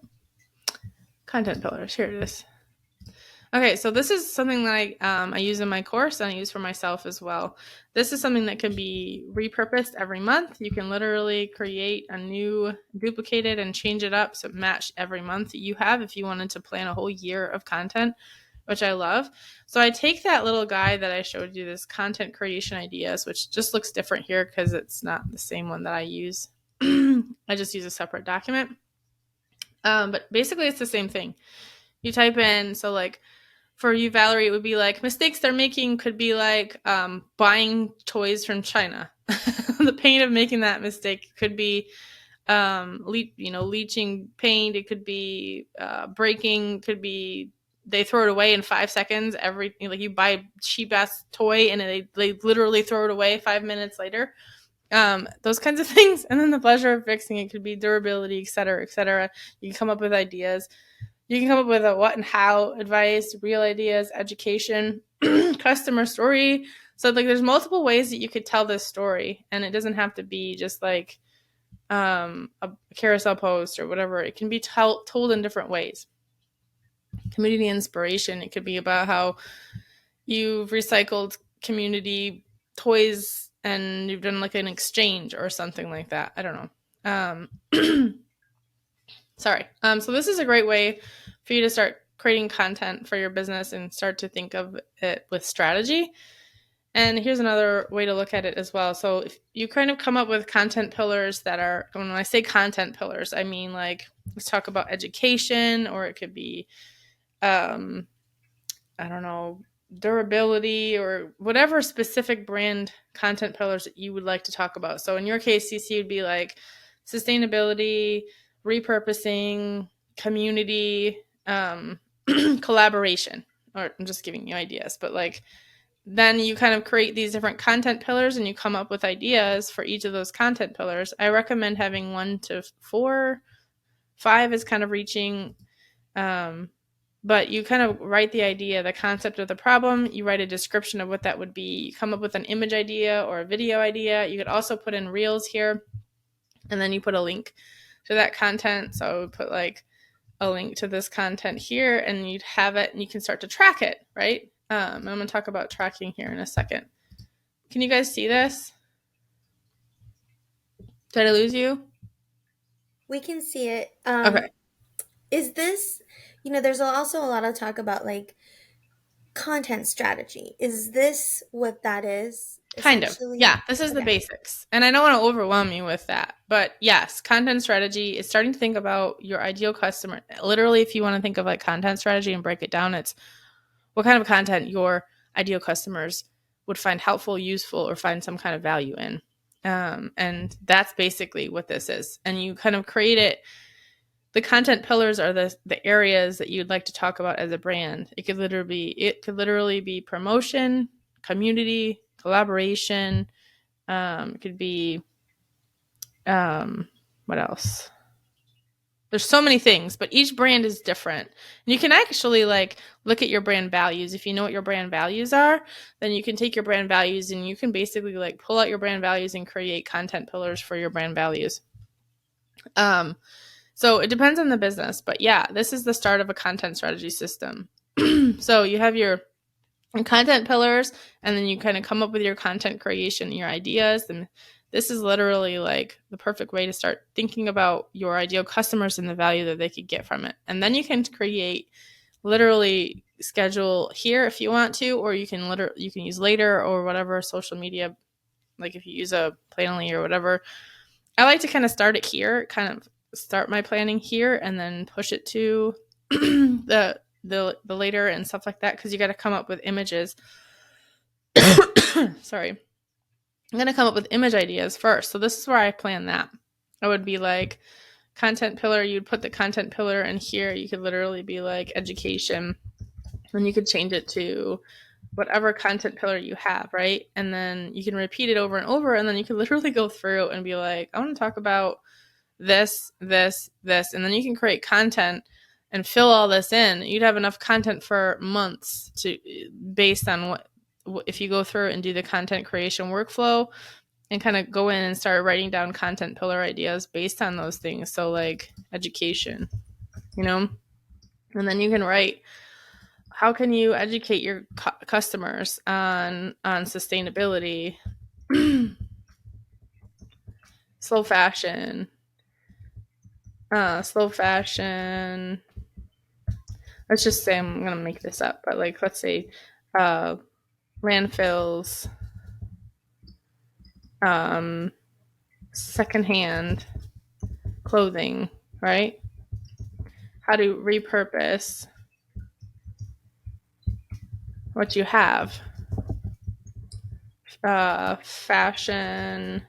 S1: Content pillars. Here it is. Okay, so this is something that I use in my course and I use for myself as well. This is something that can be repurposed every month. You can literally create a new, duplicate it, and change it up so it match every month that you have if you wanted to plan a whole year of content, which I love. So I take that little guide that I showed you, this content creation ideas, which just looks different here because it's not the same one that I use. I just use a separate document. But basically it's the same thing. You type in, so like, for you, Valerie, it would be like mistakes they're making could be like buying toys from China. The pain of making that mistake could be, leaching paint. It could be breaking. Could be they throw it away in 5 seconds. Like you buy a cheap ass toy and they literally throw it away 5 minutes later. Those kinds of things. And then the pleasure of fixing it could be durability, et cetera, et cetera. You can come up with ideas. You can come up with a what and how advice, real ideas, education, customer story. So like there's multiple ways that you could tell this story, and it doesn't have to be just like a carousel post or whatever. It can be told in different ways. Community inspiration. It could be about how you've recycled community toys and you've done like an exchange or something like that. I don't know. Sorry. So this is a great way for you to start creating content for your business and start to think of it with strategy. And here's another way to look at it as well. So if you kind of come up with content pillars that are, when I say content pillars, I mean like, let's talk about education, or it could be, I don't know, durability, or whatever specific brand content pillars that you would like to talk about. So in your case, CC would be like sustainability, repurposing, community, collaboration, or I'm just giving you ideas, but like then you kind of create these different content pillars and you come up with ideas for each of those content pillars. I recommend having 1 to 4, 5 is kind of reaching, but you kind of write the idea, the concept of the problem, you write a description of what that would be, you come up with an image idea or a video idea. You could also put in reels here, and then you put a link to that content. So I would put like a link to this content here, and you'd have it and you can start to track it, right? I'm going to talk about tracking here in a second. Can you guys see this? Did I lose you?
S2: We can see it.
S1: Okay.
S2: Is this, there's also a lot of talk about like content strategy. Is this what that is?
S1: Kind of. Yeah, this is the basics. And I don't want to overwhelm you with that. But yes, content strategy is starting to think about your ideal customer. Literally, if you want to think of like content strategy and break it down, it's what kind of content your ideal customers would find helpful, useful, or find some kind of value in. And that's basically what this is. And you kind of create it. The content pillars are the areas that you'd like to talk about as a brand. It could literally be promotion, community, collaboration. It could be what else? There's so many things, but each brand is different. And you can actually like look at your brand values. If you know what your brand values are, then you can take your brand values and you can basically like pull out your brand values and create content pillars for your brand values. So it depends on the business, but yeah, this is the start of a content strategy system. So you have your content pillars, and then you kind of come up with your content creation, your ideas. And this is literally like the perfect way to start thinking about your ideal customers and the value that they could get from it. And then you can literally schedule here if you want to, or you can use later or whatever social media, like if you use a Planoly or whatever. I like to kind of start it here, kind of start my planning here, and then push it to the later and stuff like that, because you got to come up with images. Sorry. I'm going to come up with image ideas first. So this is where I plan that. I would be like content pillar. You'd put the content pillar in here. You could literally be like education. And you could change it to whatever content pillar you have, right? And then you can repeat it over and over. And then you can literally go through and be like, I want to talk about this, this, this. And then you can create content and fill all this in. You'd have enough content for months based on if you go through and do the content creation workflow and kind of go in and start writing down content pillar ideas based on those things. So like education, and then you can write, how can you educate your customers on sustainability, slow fashion. Let's just say, I'm going to make this up, but like, let's say landfills, secondhand clothing, right? How to repurpose what you have. Fashion,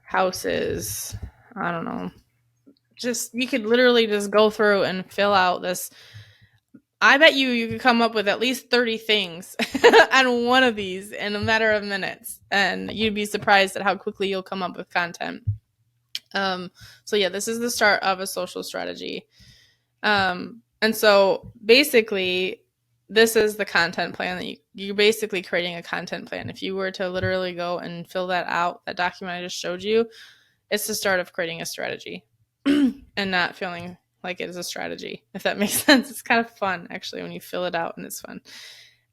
S1: houses, I don't know. Just, you could literally just go through and fill out this. I bet you could come up with at least 30 things on one of these in a matter of minutes, and you'd be surprised at how quickly you'll come up with content. So yeah, this is the start of a social strategy. And so basically, this is the content plan that you're basically creating a content plan. If you were to literally go and fill that out, that document I just showed you, it's the start of creating a strategy and not feeling like it is a strategy, if that makes sense. It's kind of fun, actually, when you fill it out, and it's fun.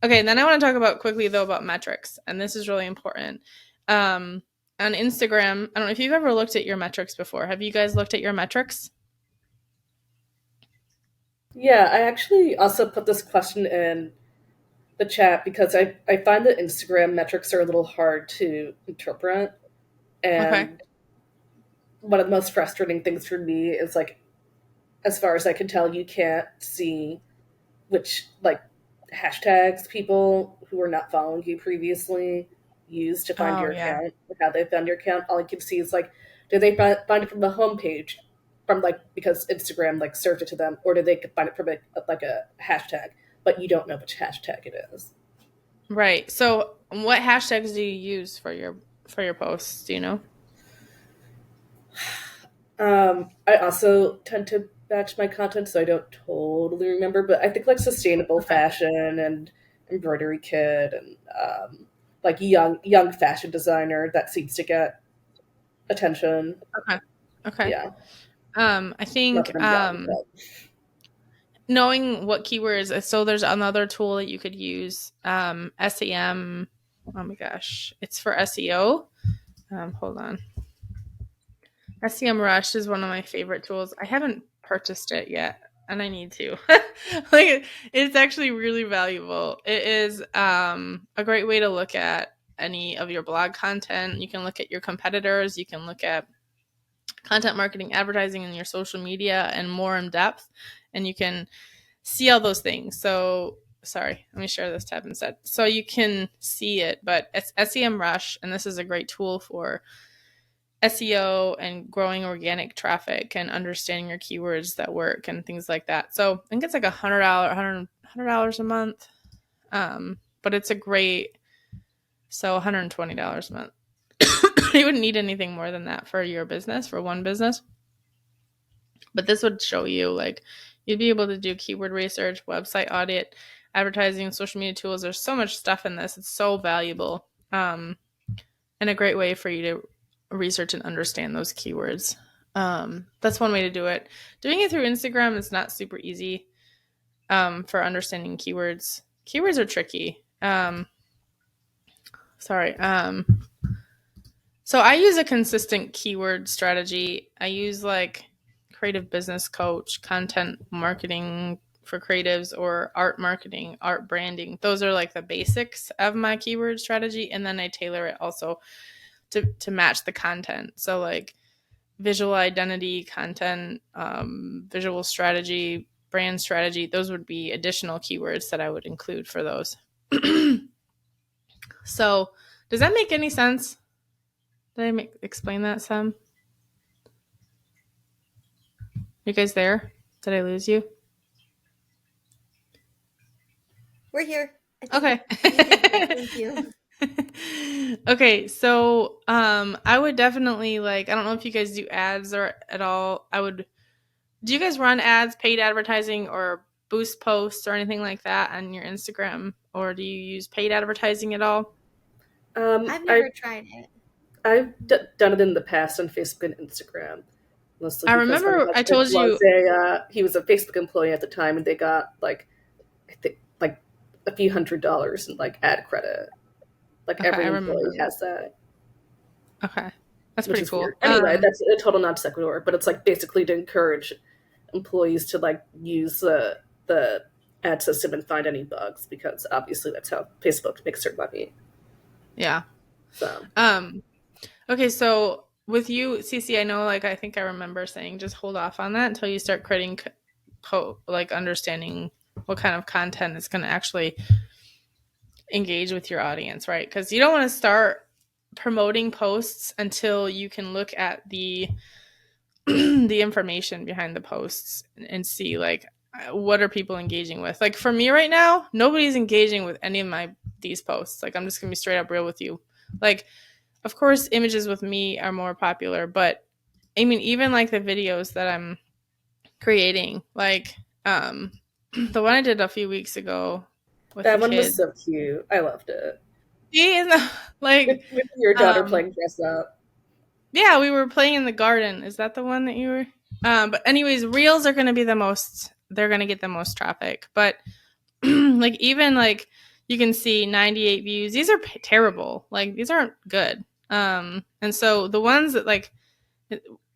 S1: Okay, and then I want to talk about metrics, and this is really important. On Instagram, I don't know if you've ever looked at your metrics before. Have you guys looked at your metrics?
S3: Yeah, I actually also put this question in the chat because I find that Instagram metrics are a little hard to interpret.
S1: Okay.
S3: And one of the most frustrating things for me is, like, as far as I can tell, you can't see which, like, hashtags people who are not following you previously used to find
S1: Oh,
S3: your
S1: yeah.
S3: account, or how they found your account. All you can see is, like, did they find it from the homepage, from, like, because Instagram, like, served it to them, or did they find it from, like a hashtag, but you don't know which hashtag it is.
S1: Right. So what hashtags do you use for your posts? Do you know?
S3: I also tend to batch my content, so I don't totally remember, but I think like sustainable fashion and embroidery kit and like young fashion designer, that seems to get attention.
S1: Okay.
S3: Yeah,
S1: I
S3: not
S1: think
S3: that I'm young, but
S1: knowing what keywords, so there's another tool that you could use, SEM. Oh my gosh, it's for SEO. Hold on. SEM Rush is one of my favorite tools. I haven't purchased it yet, and I need to. Like, it's actually really valuable. It is a great way to look at any of your blog content. You can look at your competitors. You can look at content marketing, advertising, and your social media, and more in depth. And you can see all those things. So sorry, let me share this tab instead so you can see it. But it's SEMrush, and this is a great tool for SEO and growing organic traffic and understanding your keywords that work and things like that. So I think it's like $100 a month. But it's a great, so $120 a month. You wouldn't need anything more than that for your business, for one business. But this would show you, like, you'd be able to do keyword research, website audit, advertising, social media tools. There's so much stuff in this. It's so valuable, and a great way for you to research and understand those keywords. That's one way to do it. Doing it through Instagram is not super easy for understanding keywords. Keywords are tricky. So I use a consistent keyword strategy. I use like creative business coach, content marketing for creatives, or art marketing, art branding. Those are like the basics of my keyword strategy. And then I tailor it also to match the content. So like visual identity, content, visual strategy, brand strategy, those would be additional keywords that I would include for those. So does that make any sense? Did I explain that some? You guys there? Did I lose you?
S2: We're here.
S1: Okay.
S2: Thank you.
S1: Okay, so I would definitely, like, I don't know if you guys do ads or at all. Do you guys run ads, paid advertising, or boost posts or anything like that on your Instagram? Or do you use paid advertising at all?
S2: I've never tried it.
S3: I've done it in the past on Facebook and Instagram, mostly
S1: I
S3: because my
S1: remember I
S3: husband
S1: told you.
S3: he was a Facebook employee at the time, and they got like, I think, like a few $100s in like ad credit. Like
S1: Okay,
S3: every
S1: I
S3: employee
S1: remember.
S3: has that.
S1: Okay, that's
S3: Which
S1: pretty
S3: is
S1: cool.
S3: weird. Anyway, that's a total non sequitur, but it's like basically to encourage employees to like use the ad system and find any bugs, because obviously that's how Facebook makes their money.
S1: Yeah.
S3: So
S1: Okay, so with you, Cece, I know, like, I think I remember saying just hold off on that until you start creating, like, understanding what kind of content is going to actually engage with your audience, right? Because you don't want to start promoting posts until you can look at the the information behind the posts and see, like, what are people engaging with. Like, for me right now, nobody's engaging with any of these posts. Like, I'm just gonna be straight up real with you. Like, of course images with me are more popular, but I mean, even like the videos that I'm creating, like the one I did a few weeks ago with the
S3: that one was
S1: kids.
S3: so cute. I loved it.
S1: Like,
S3: With your daughter
S1: um
S3: playing dress up.
S1: yeah, we were playing in the garden. Is that the one that you were? But anyways, reels are going to be the most. They're going to get the most traffic. But like, even like, you can see 98 views. These are terrible. Like, these aren't good. And so the ones that like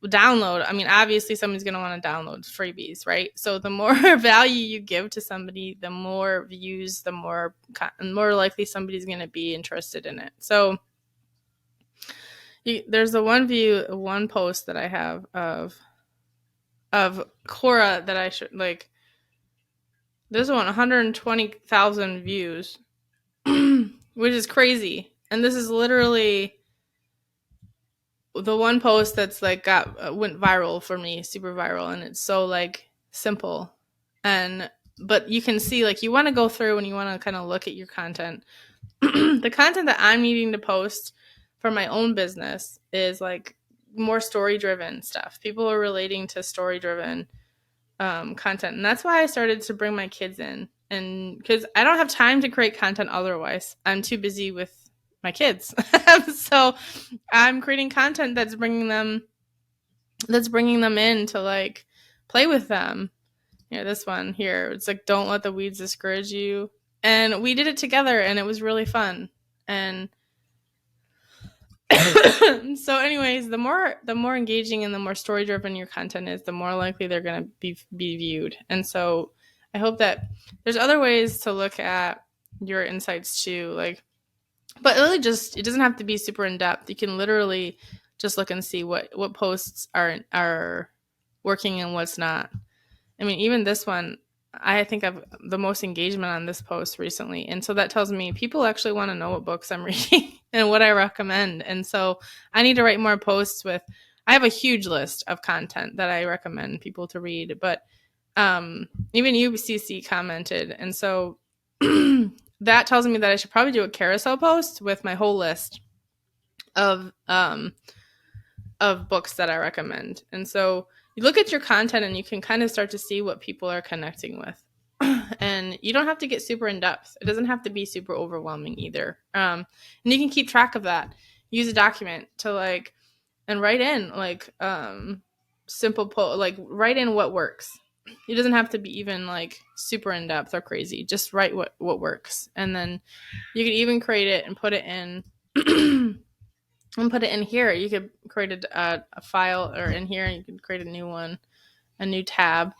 S1: download, I mean, obviously somebody's going to want to download freebies, right? So the more value you give to somebody, the more views, the more likely somebody's going to be interested in it. So there's the one post that I have of Cora that I should, like, there's 120,000 views, which is crazy. And this is literally the one post that's like went viral for me, super viral, and it's so like simple. But you can see, like, you want to go through and you want to kind of look at your content. The content that I'm needing to post for my own business is like more story driven stuff. People are relating to story driven content, and that's why I started to bring my kids in, and because I don't have time to create content otherwise. I'm too busy with my kids. So I'm creating content that's bringing them in to like play with them. This one here, it's like, don't let the weeds discourage you, and we did it together, and it was really fun. And so anyways, the more engaging and the more story driven your content is, the more likely they're going to be viewed. And so I hope that there's other ways to look at your insights too, like, but really, just, it doesn't have to be super in depth. You can literally just look and see what posts are working and what's not. I mean, even this one, I think I've the most engagement on this post recently. And so that tells me people actually want to know what books I'm reading and what I recommend. And so I need to write more posts with, I have a huge list of content that I recommend people to read, but even UCC commented. And so that tells me that I should probably do a carousel post with my whole list of books that I recommend. And so you look at your content and you can kind of start to see what people are connecting with. And you don't have to get super in depth. It doesn't have to be super overwhelming either. And you can keep track of that. Use a document to like, and write in like like write in what works. It doesn't have to be even like super in depth or crazy. Just write what works, and then you can even create it and put it in and put it in here. You could create a file or in here. You could create a new one, a new tab,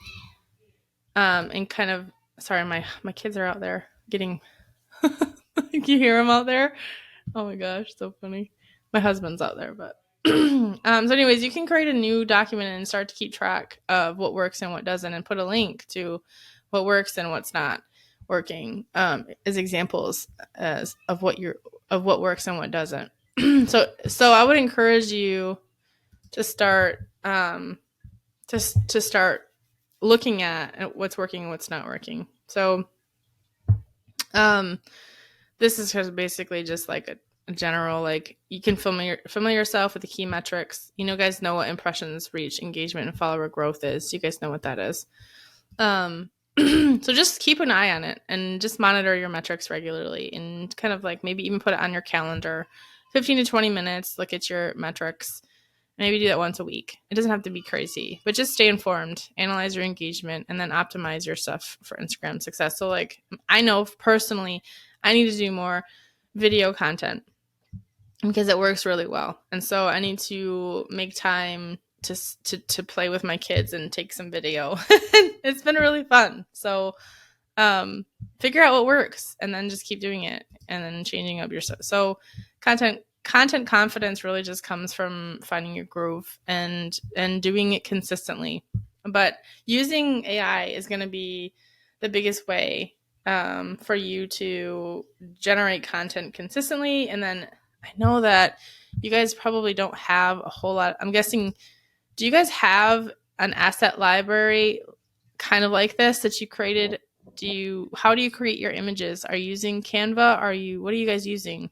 S1: and kind of. Sorry, my kids are out there getting. Can you hear them out there? Oh my gosh, so funny. My husband's out there, but so anyways, you can create a new document and start to keep track of what works and what doesn't, and put a link to what works and what's not working as examples of what works and what doesn't. So I would encourage you to start to start looking at what's working and what's not working. So this is basically just like a general, like you can familiar yourself with the key metrics. Guys know what impressions, reach, engagement, and follower growth is. You guys know what that is. So just keep an eye on it and just monitor your metrics regularly, and kind of like maybe even put it on your calendar, 15 to 20 minutes, look at your metrics. Maybe do that once a week. It doesn't have to be crazy, but just stay informed, analyze your engagement, and then optimize your stuff for Instagram success. So like, I know personally, I need to do more video content because it works really well. And so I need to make time to play with my kids and take some video. It's been really fun. So figure out what works and then just keep doing it and then changing up your stuff. So content confidence really just comes from finding your groove and doing it consistently. But using AI is going to be the biggest way for you to generate content consistently. And then I know that you guys probably don't have a whole lot. I'm guessing, do you guys have an asset library kind of like this that you created? How do you create your images? Are you using Canva? What are you guys using?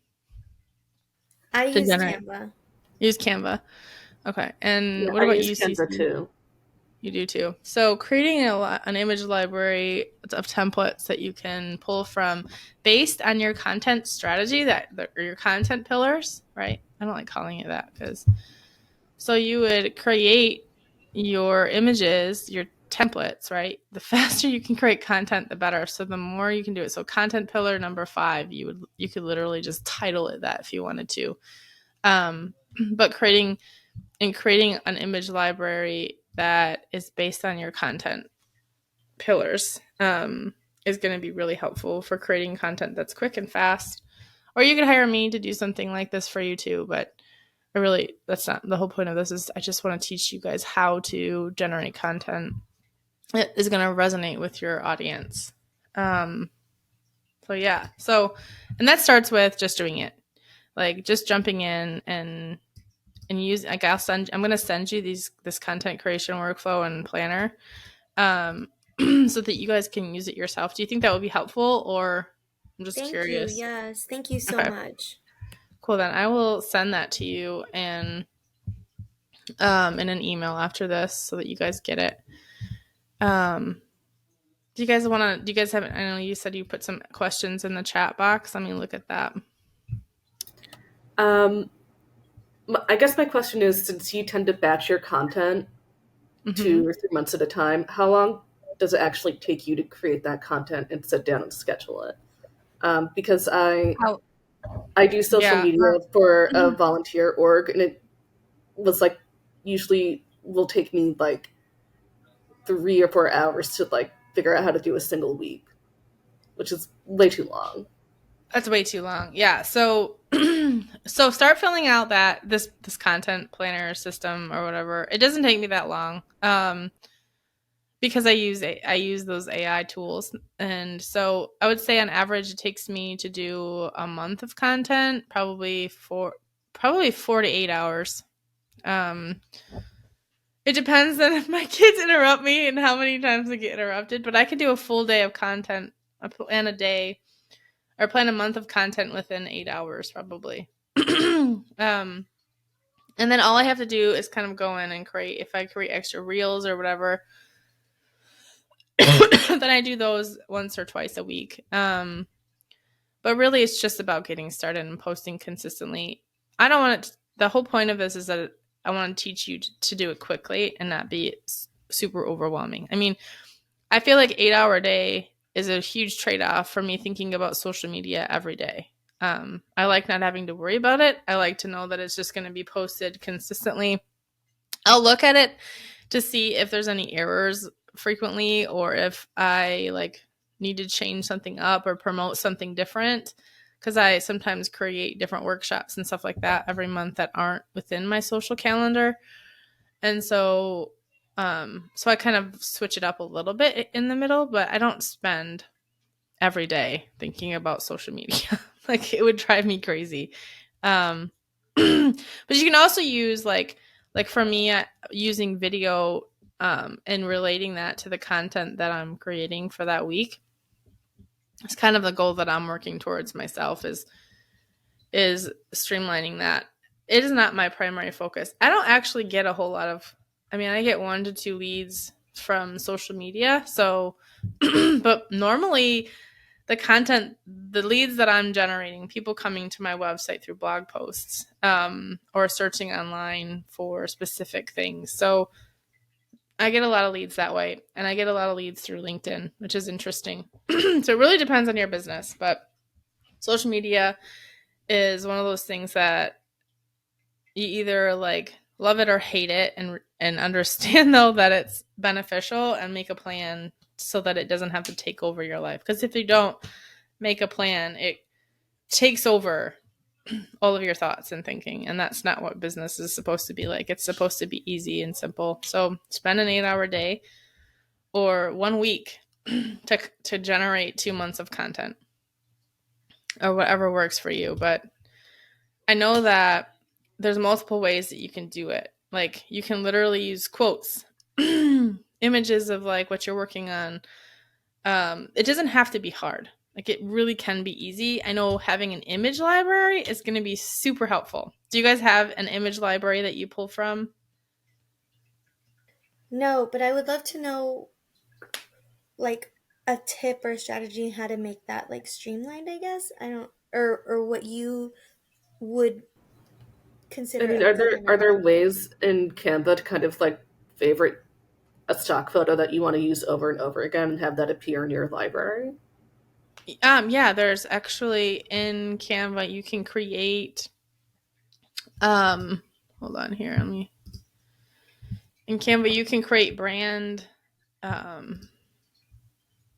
S2: I
S1: To
S2: use
S1: generate.
S2: Canva.
S1: Use Canva. Okay. And
S3: Yeah,
S1: what
S3: I
S1: about
S3: use
S1: you,
S3: Canva
S1: Cece?
S3: too.
S1: You do too. So creating an image library of templates that you can pull from based on your content strategy or your content pillars, right? I don't like calling it that so you would create your images, your templates, right? The faster you can create content, the better. So the more you can do it. So content pillar number 5, you could literally just title it that if you wanted to. But creating an image library that is based on your content pillars is going to be really helpful for creating content that's quick and fast. Or you could hire me to do something like this for you too, but that's not the whole point of this. Is I just want to teach you guys how to generate content that is going to resonate with your audience. So yeah. And that starts with just doing it, like just jumping in and use, like I'm going to send you this content creation workflow and planner, so that you guys can use it yourself. Do you think that would be helpful, or I'm just
S2: Thank you.
S1: curious?
S2: Yes. Thank you so
S1: Okay,
S2: much.
S1: cool. Then I will send that to you and in an email after this so that you guys get it. Do you guys have, I know you said you put some questions in the chat box. Let me look at that.
S3: I guess my question is, since you tend to batch your content 2 or 3 months at a time, how long does it actually take you to create that content and sit down and schedule it? Because I do social media for a volunteer org, and it was like usually will take me like 3 or 4 hours to like figure out how to do a single week, which is way too long.
S1: That's way too long. Yeah. So so start filling out this content planner system or whatever. It doesn't take me that long. because I use those AI tools. And so I would say on average it takes me to do a month of content, probably 4 to 8 hours. Um it depends on if my kids interrupt me and how many times I get interrupted, but I could do a full day of content, plan a day or plan a month of content within 8 hours probably. And then all I have to do is kind of go in and create, if I create extra reels or whatever, then I do those once or twice a week. But really, it's just about getting started and posting consistently. I don't want it. The whole point of this is that I want to teach you to do it quickly and not be super overwhelming. I mean, I feel like 8 hour a day is a huge trade off for me thinking about social media every day. I like not having to worry about it. I like to know that it's just going to be posted consistently. I'll look at it to see if there's any errors frequently, or if I like need to change something up or promote something different, because I sometimes create different workshops and stuff like that every month that aren't within my social calendar. And so I kind of switch it up a little bit in the middle, but I don't spend every day thinking about social media. Like, it would drive me crazy. But you can also use like for me, using video and relating that to the content that I'm creating for that week. It's kind of the goal that I'm working towards myself, is streamlining that. It is not my primary focus. I don't actually get a whole lot of, I mean, I get 1 to 2 leads from social media. So, but normally the leads that I'm generating, people coming to my website through blog posts, or searching online for specific things. So I get a lot of leads that way, and I get a lot of leads through LinkedIn, which is interesting. So it really depends on your business, but social media is one of those things that you either like love it or hate it, and understand though that it's beneficial, and make a plan so that it doesn't have to take over your life. Because if you don't make a plan, it takes over all of your thoughts and thinking, and that's not what business is supposed to be like. It's supposed to be easy and simple. So spend an 8-hour day or 1 week to generate 2 months of content, or whatever works for you. But I know that there's multiple ways that you can do it. Like, you can literally use quotes, images of like what you're working on. It doesn't have to be hard. Like, it really can be easy. I know having an image library is going to be super helpful. Do you guys have an image library that you pull from?
S2: No, but I would love to know like a tip or strategy how to make that like streamlined, I guess. I don't, or what you would
S3: I
S2: consider
S3: mean,
S2: a good
S3: are
S2: enough.
S3: there ways in Canva to kind of like favorite a stock photo that you want to use over and over again and have that appear in your library?
S1: Yeah, there's actually in Canva, you can create, hold on here. In Canva, you can create um,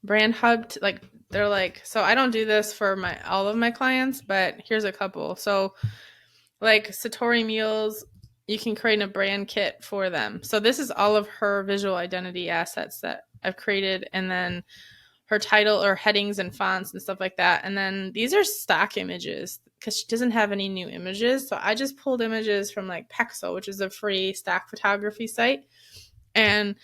S1: brand hub, like, they're like, so I don't do this for all of my clients, but here's a couple. So like Satori Meals, you can create a brand kit for them. So this is all of her visual identity assets that I've created, and then her title or headings and fonts and stuff like that. And then these are stock images because she doesn't have any new images. So I just pulled images from like Pexel, which is a free stock photography site. And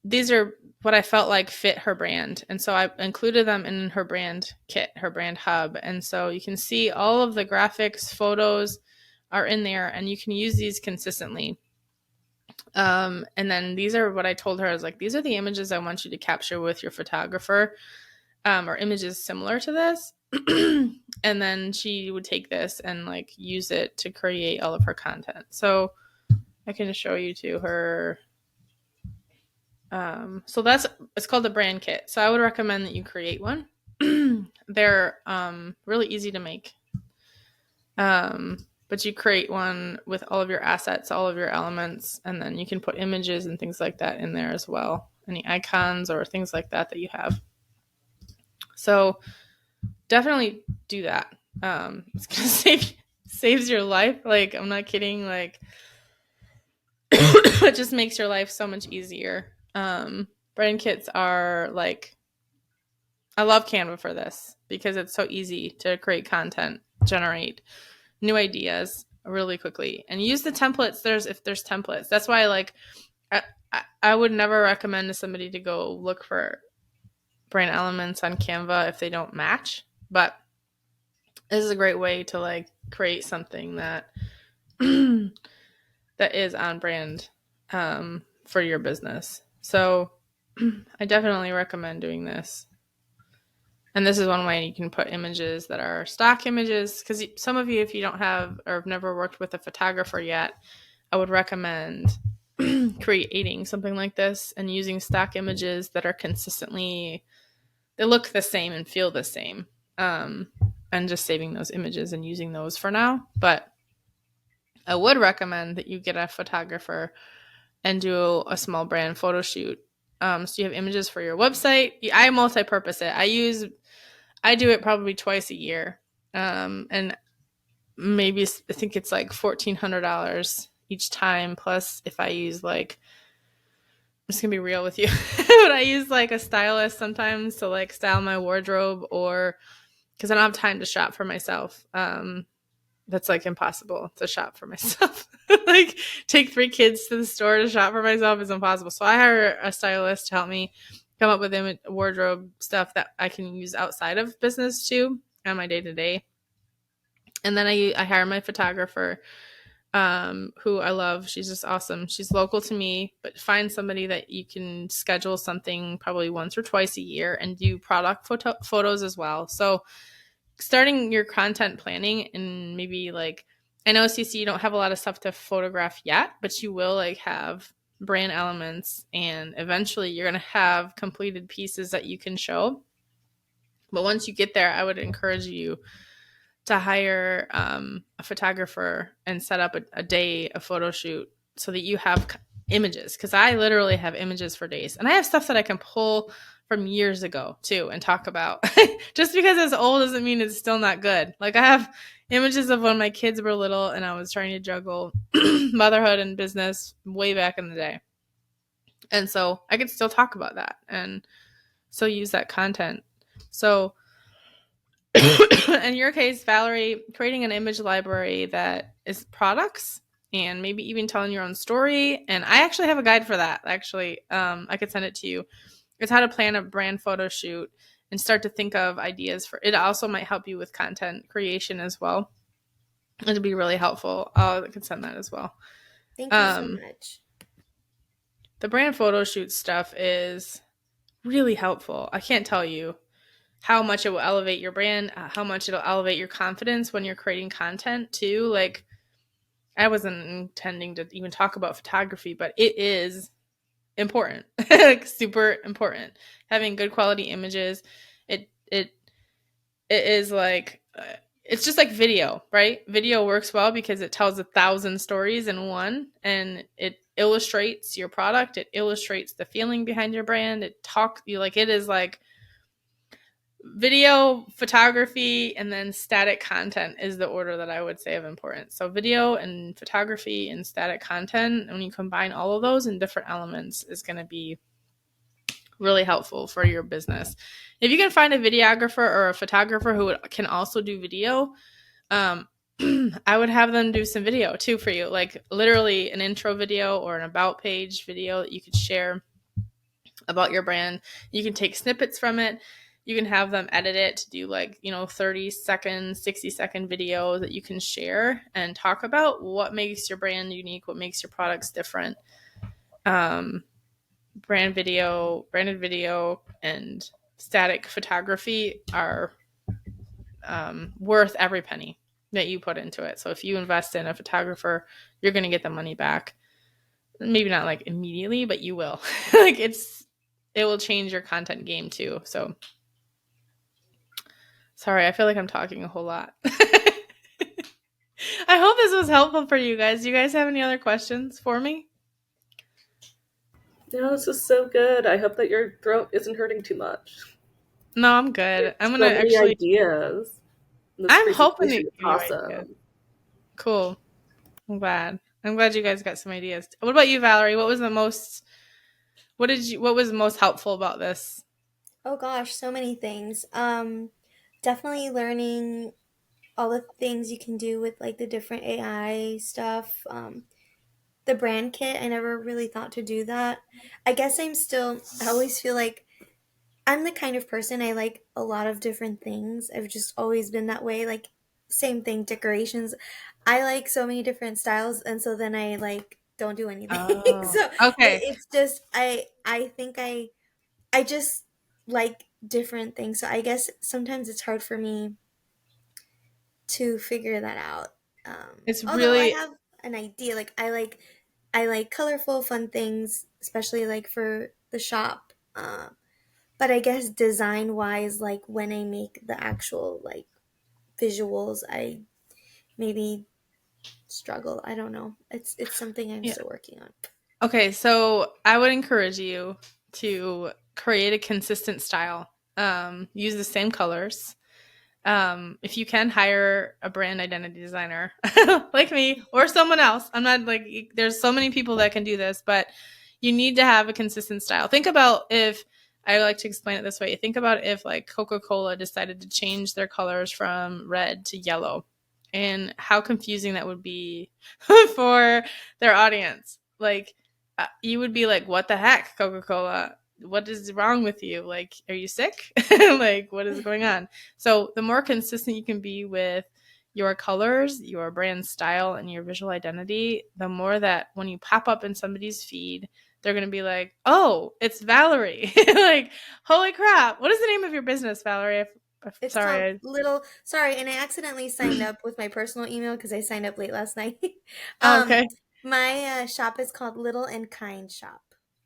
S1: these are what I felt like fit her brand. And so I included them in her brand kit, her brand hub. And so you can see all of the graphics, photos are in there, and you can use these consistently. And then these are what I told her. I was like, these are the images I want you to capture with your photographer, or images similar to this. And then she would take this and like use it to create all of her content. So I can show you to her. So it's called the brand kit. So I would recommend that you create one. They're really easy to make. But you create one with all of your assets, all of your elements, and then you can put images and things like that in there as well. Any icons or things like that you have. So definitely do that. It's gonna saves your life. Like, I'm not kidding. Like, it just makes your life so much easier. Brand kits are like, I love Canva for this because it's so easy to create content, generate new ideas really quickly, and use the templates. If there's templates, that's why I would never recommend to somebody to go look for brand elements on Canva if they don't match. But this is a great way to like create something that that is on brand for your business. So I definitely recommend doing this. And this is one way you can put images that are stock images, because some of you, if you don't have or have never worked with a photographer yet, I would recommend creating something like this and using stock images that are consistently, they look the same and feel the same, and just saving those images and using those for now. But I would recommend that you get a photographer and do a small brand photo shoot. So you have images for your website. I multi-purpose it. I do it probably twice a year. And maybe I think it's like $1,400 each time. Plus if I use like, I'm just gonna be real with you, but I use like a stylist sometimes to like style my wardrobe, or because I don't have time to shop for myself. That's like impossible to shop for myself. Like take 3 kids to the store to shop for myself is impossible. So I hire a stylist to help me come up with wardrobe stuff that I can use outside of business too on my day to day. And then I hire my photographer, who I love. She's just awesome. She's local to me, but find somebody that you can schedule something probably once or twice a year and do product photos as well. So starting your content planning, and maybe like, I know CC, you don't have a lot of stuff to photograph yet, but you will like have brand elements, and eventually you're going to have completed pieces that you can show. But once you get there, I would encourage you to hire a photographer and set up a day, a photo shoot, so that you have images. Because I literally have images for days, and I have stuff that I can pull from years ago too and talk about. Just because it's old doesn't mean it's still not good. Like I have images of when my kids were little and I was trying to juggle motherhood and business way back in the day. And so I could still talk about that and still use that content. So in your case, Valerie, creating an image library that is products and maybe even telling your own story. And I actually have a guide for that. Actually, I could send it to you. It's how to plan a brand photo shoot and start to think of ideas for it. Also might help you with content creation as well. It'll be really helpful. I can send that as well.
S2: Thank you so much.
S1: The brand photo shoot stuff is really helpful. I can't tell you how much it will elevate your brand, how much it'll elevate your confidence when you're creating content too. Like, I wasn't intending to even talk about photography, but it is important. Like, super important. Having good quality images. It is like, it's just like video, right? Video works well because it tells 1,000 stories in one, and it illustrates your product. It illustrates the feeling behind your brand. It is like video, photography, and then static content is the order that I would say of importance. So video and photography and static content, and when you combine all of those in different elements, is going to be really helpful for your business. If you can find a videographer or a photographer who can also do video, I would have them do some video too for you, like literally an intro video or an about page video that you could share about your brand. You can take snippets from it. You can have them edit it to do 30-second, 60-second video that you can share and talk about what makes your brand unique, what makes your products different. Branded video, and static photography are worth every penny that you put into it. So if you invest in a photographer, you're going to get the money back. Maybe not like immediately, but you will. It will change your content game too. So sorry, I feel like I'm talking a whole lot. I hope this was helpful for you guys. Do you guys have any other questions for me?
S3: No, this is so good. I hope that your throat isn't hurting too much.
S1: No, I'm good. I'm gonna
S3: many ideas.
S1: I'm hoping to
S3: give you ideas.
S1: Cool. I'm glad you guys got some ideas. What about you, Valerie? What what was most helpful about this?
S2: Oh gosh, so many things. Definitely learning all the things you can do with like the different AI stuff. The brand kit, I never really thought to do that. I guess I always feel like I'm the kind of person I like a lot of different things. I've just always been that way. Like, same thing, decorations. I like so many different styles, and so then I like don't do anything.
S1: Oh,
S2: So
S1: okay.
S2: it's just I think I just like different things. So I guess sometimes it's hard for me to figure that out.
S1: It's
S2: Although I
S1: really
S2: have an idea, like I like colorful, fun things, especially like for the shop. But I guess design wise, like when I make the actual like visuals, I maybe struggle. I don't know. It's something I'm
S1: yeah.
S2: still working on.
S1: Okay, so I would encourage you to create a consistent style. Use the same colors. If you can, hire a brand identity designer like me or someone else. I'm not like, there's so many people that can do this, but you need to have a consistent style. Think about if, I like to explain it this way. Think about if like Coca-Cola decided to change their colors from red to yellow, and how confusing that would be for their audience. Like, you would be like, what the heck, Coca-Cola? What is wrong with you? Like, are you sick? Like, what is going on? So the more consistent you can be with your colors, your brand style, and your visual identity, the more that when you pop up in somebody's feed, they're going to be like, oh, it's Valerie. Like, holy crap. What is the name of your business, Valerie?
S2: It's called
S1: Sorry.
S2: Little. Sorry, and I accidentally signed up with my personal email because I signed up late last night.
S1: Oh,
S2: um,
S1: okay.
S2: my shop is called Little and Kind Shop.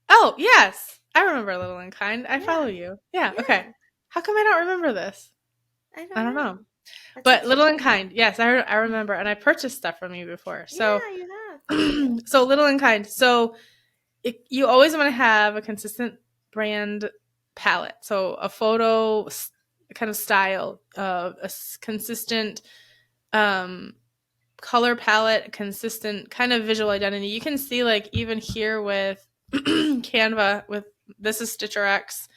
S1: Oh, yes. I remember Little and Kind. I follow
S2: Yeah,
S1: you. Yeah. Okay.
S2: yeah.
S1: How come I don't remember this?
S2: I
S1: I
S2: don't
S1: don't
S2: know.
S1: know.
S2: That's
S1: But
S2: okay.
S1: Little and Kind, yes, I remember, and I purchased stuff from you before. So,
S2: Yeah, you have.
S1: so Little and Kind. So you always want to have a consistent brand palette. So a photo kind of style, consistent um, color palette, consistent kind of visual identity. You can see like even here with Canva, with this is Stitcher X.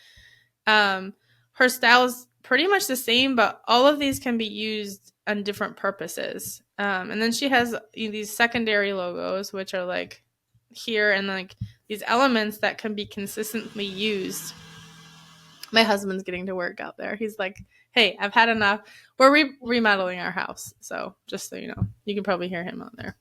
S1: Her style is pretty much the same, but all of these can be used on different purposes. And then she has these secondary logos, which are like here, and like these elements that can be consistently used. My husband's getting to work out there. He's like, hey, I've had enough. We're remodeling our house. So just so you know, you can probably hear him out there.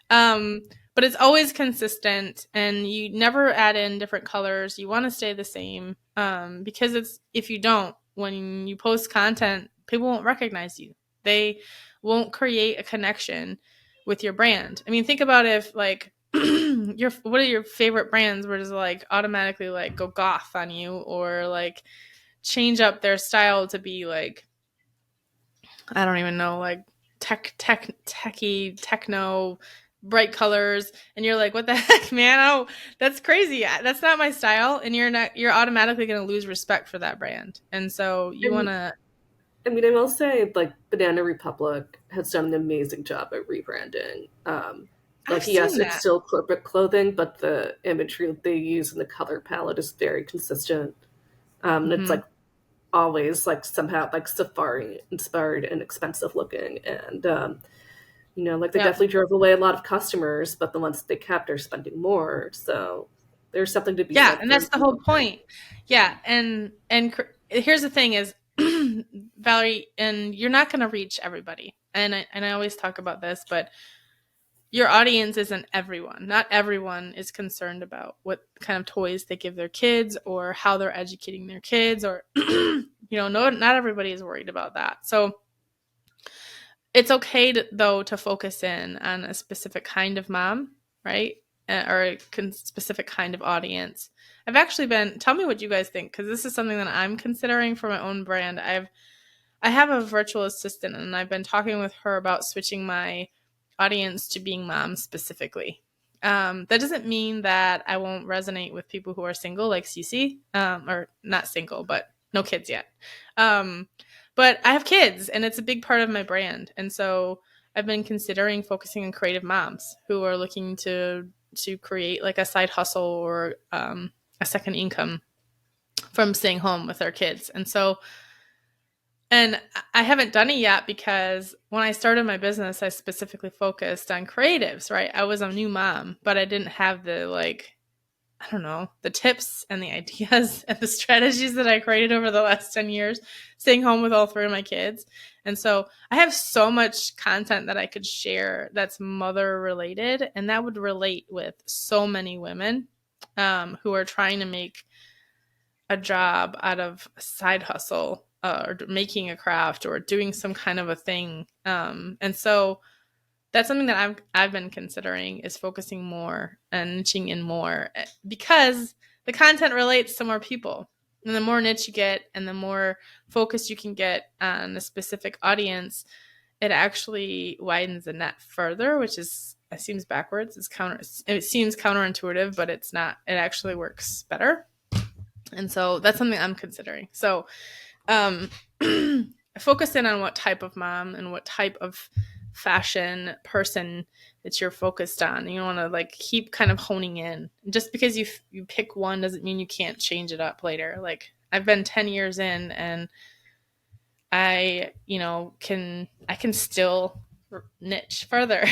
S1: Um, but it's always consistent, and you never add in different colors. You want to stay the same, because it's, if you don't, when you post content, people won't recognize you. They won't create a connection with your brand. I mean, think about if like your, what are your favorite brands were just like automatically like go goth on you, or like change up their style to be like, I don't even know, like techie, techno, bright colors, and you're like, what the heck, man? Oh, that's crazy. That's not my style, and you're automatically going to lose respect for that brand. And so you want
S3: And
S1: to.
S3: I mean, I will say, like, Banana Republic has done an amazing job at rebranding.
S1: I've
S3: Yes,
S1: seen
S3: it's
S1: that.
S3: still corporate clothing, but the imagery they use and the color palette is very consistent. And it's
S1: Hmm.
S3: like always like somehow like safari inspired and expensive looking. And like they
S1: Yeah.
S3: definitely drove away a lot of customers, but the ones that they kept are spending more. So there's something to be
S1: Yeah,
S3: said
S1: and
S3: for
S1: that's the whole
S3: rebranding.
S1: point. Yeah, here's the thing is, Valerie, and you're not going to reach everybody. And I always talk about this, but your audience isn't everyone. Not everyone is concerned about what kind of toys they give their kids, or how they're educating their kids, or no, not everybody is worried about that. So it's okay though to focus in on a specific kind of mom, right? Or a specific kind of audience. I've actually been, tell me what you guys think, because this is something that I'm considering for my own brand. I have a virtual assistant, and I've been talking with her about switching my audience to being moms specifically. That doesn't mean that I won't resonate with people who are single, like Cece, or not single, but no kids yet. Um, but I have kids, and it's a big part of my brand, and so I've been considering focusing on creative moms who are looking to create like a side hustle, or a second income from staying home with our kids. And I haven't done it yet because when I started my business, I specifically focused on creatives, right? I was a new mom, but I didn't have the I don't know, the tips and the ideas and the strategies that I created over the last 10 years, staying home with all three of my kids. And so I have so much content that I could share that's mother related, and that would relate with so many women who are trying to make a job out of a side hustle or making a craft or doing some kind of a thing. And so that's something that I've been considering, is focusing more and niching in more, because the content relates to more people. And the more niche you get and the more focused you can get on a specific audience, it actually widens the net further, which is, it seems backwards. It seems counterintuitive, but it's not. It actually works better. And so that's something I'm considering. So um, focus in on what type of mom and what type of fashion person that you're focused on. You want to like keep kind of honing in. Just because you pick one doesn't mean you can't change it up later. Like I've been 10 years in, and I can still niche further.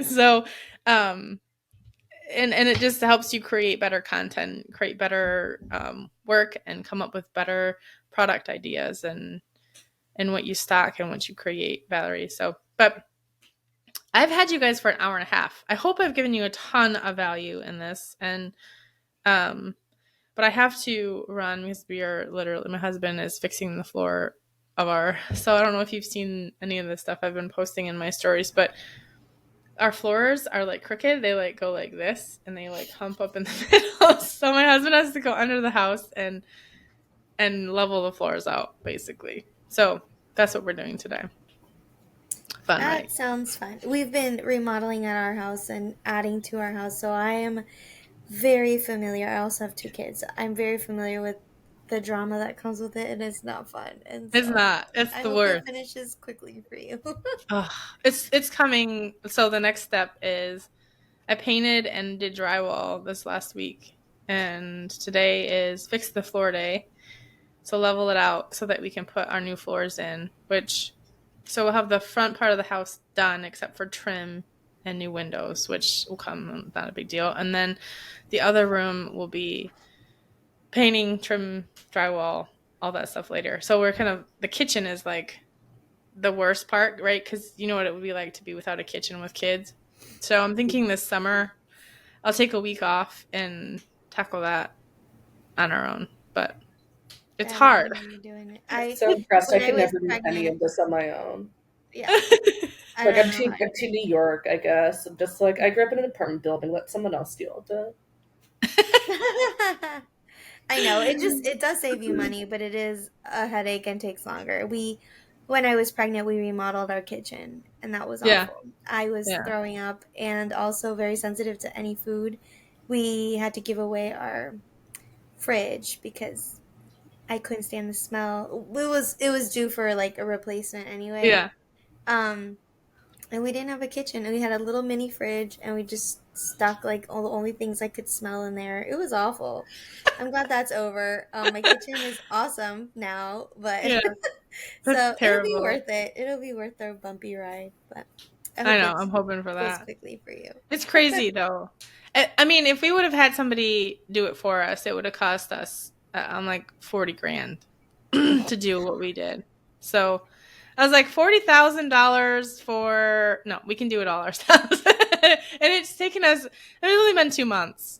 S1: So and it just helps you create better content, create better work, and come up with better product ideas and what you stock and what you create, Valerie. So, but I've had you guys for an hour and a half. I hope I've given you a ton of value in this, and but I have to run because we are literally, my husband is fixing the floor of our, so I don't know if you've seen any of the stuff I've been posting in my stories, but our floors are like crooked. They like go like this, and they like hump up in the middle. So my husband has to go under the house and level the floors out, basically. So that's what we're doing today. Fun,
S2: That
S1: right?
S2: sounds fun. We've been remodeling at our house and adding to our house, so I am very familiar. I also have two kids. I'm very familiar with the drama that comes with it, and it's not fun. And
S1: It's
S2: so
S1: not. It's
S2: I
S1: the
S2: hope it
S1: worst.
S2: finishes quickly for you.
S1: Ugh. It's coming. So the next step is I painted and did drywall this last week, and today is fix the floor day. So level it out so that we can put our new floors in, which, so we'll have the front part of the house done except for trim and new windows, which will come, not a big deal. And then the other room will be painting, trim, drywall, all that stuff later. So we're kind of, the kitchen is like the worst part, right? Because you know what it would be like to be without a kitchen with kids. So I'm thinking this summer I'll take a week off and tackle that on our own. But it's
S2: I love
S1: hard.
S2: when you're doing it.
S3: I'm so impressed. I
S2: When I
S3: could
S2: was
S3: never do any
S2: pregnant,
S3: of this on my own.
S2: yeah, I
S3: Like
S2: don't know.
S3: I'm too New York, I guess. I'm just like I grew up in an apartment building. Let someone else deal with it.
S2: I know it does save you money, but it is a headache and takes longer. When I was pregnant, we remodeled our kitchen, and that was
S1: Yeah.
S2: awful. I was
S1: Yeah.
S2: throwing up and also very sensitive to any food. We had to give away our fridge because I couldn't stand the smell. It was due for like a replacement anyway.
S1: Yeah.
S2: Um, and we didn't have a kitchen, and we had a little mini fridge, and we just stuck like all the only things I could smell in there. It was awful. I'm glad that's over. My kitchen is awesome now, but
S1: Yeah. That's
S2: so it'll be
S1: terrible.
S2: worth it. It'll be worth the bumpy ride, but I
S1: I
S2: hope
S1: know.
S2: it
S1: I'm hoping for
S2: goes
S1: that.
S2: quickly for you.
S1: It's crazy though. I mean, if we would have had somebody do it for us, it would have cost us like 40 grand to do what we did. So I was like, $40,000 for, no, we can do it all ourselves. And it's taken us, it's only been 2 months,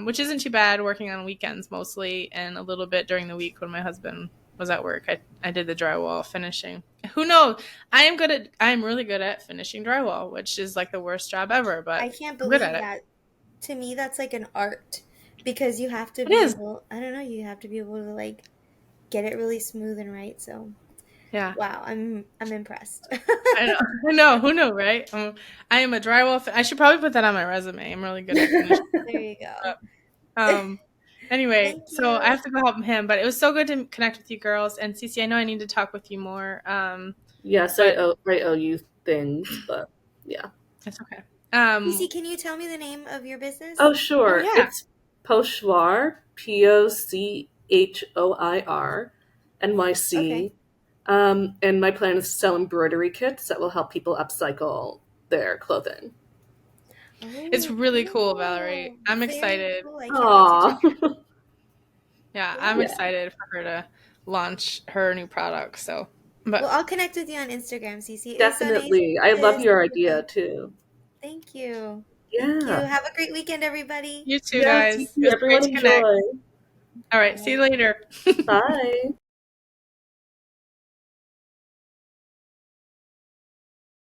S1: which isn't too bad, working on weekends mostly and a little bit during the week when my husband was at work. I did the drywall finishing. Who knows? I am really good at finishing drywall, which is like the worst job ever,
S2: I
S1: but
S2: can't
S1: I'm good at
S2: believe
S1: it.
S2: that. To me, that's like an art because you have to
S1: It
S2: be
S1: is.
S2: able, I don't know, you have to be able to like get it really smooth and right. So,
S1: Yeah.
S2: wow, I'm impressed.
S1: I know. I know. Who knew, right? I am a drywall. I should probably put that on my resume. I'm really good at finishing.
S2: There you go.
S1: Um, anyway,
S2: Thank
S1: so I
S2: you.
S1: have to go help him, but it was so good to connect with you girls. And Cece, I know I need to talk with you more.
S3: Yes,
S1: But
S3: I owe you things, but yeah.
S1: it's okay.
S2: Casey, can you tell me the name of your
S3: Oh,
S2: business?
S1: Oh
S3: sure.
S1: yeah.
S3: Pochoir, Pochoir,
S2: Okay.
S3: NYC. And my plan is to sell embroidery kits that will help people upcycle their clothing.
S1: It's
S2: Oh,
S1: really cool, Valerie.
S2: cool.
S1: I'm
S2: Very
S1: excited.
S2: cool. I can't wait to check
S3: Aw.
S2: it out.
S1: Yeah, I'm
S2: Yeah.
S3: Yeah,
S1: excited for her to launch her new product. So, but
S2: Well, I'll connect with you on Instagram, Cece. It was so nice
S3: definitely. I love
S2: to
S3: your
S2: speak with
S3: idea
S2: you.
S3: too.
S2: Thank you. Thank you.
S3: Yeah.
S2: Have a great weekend, everybody.
S1: you too,
S3: Yes, you
S1: guys. It
S3: too.
S1: was great
S3: Everyone
S1: to connect.
S3: enjoy.
S1: All right, see you
S2: Bye.
S1: later.
S3: Bye.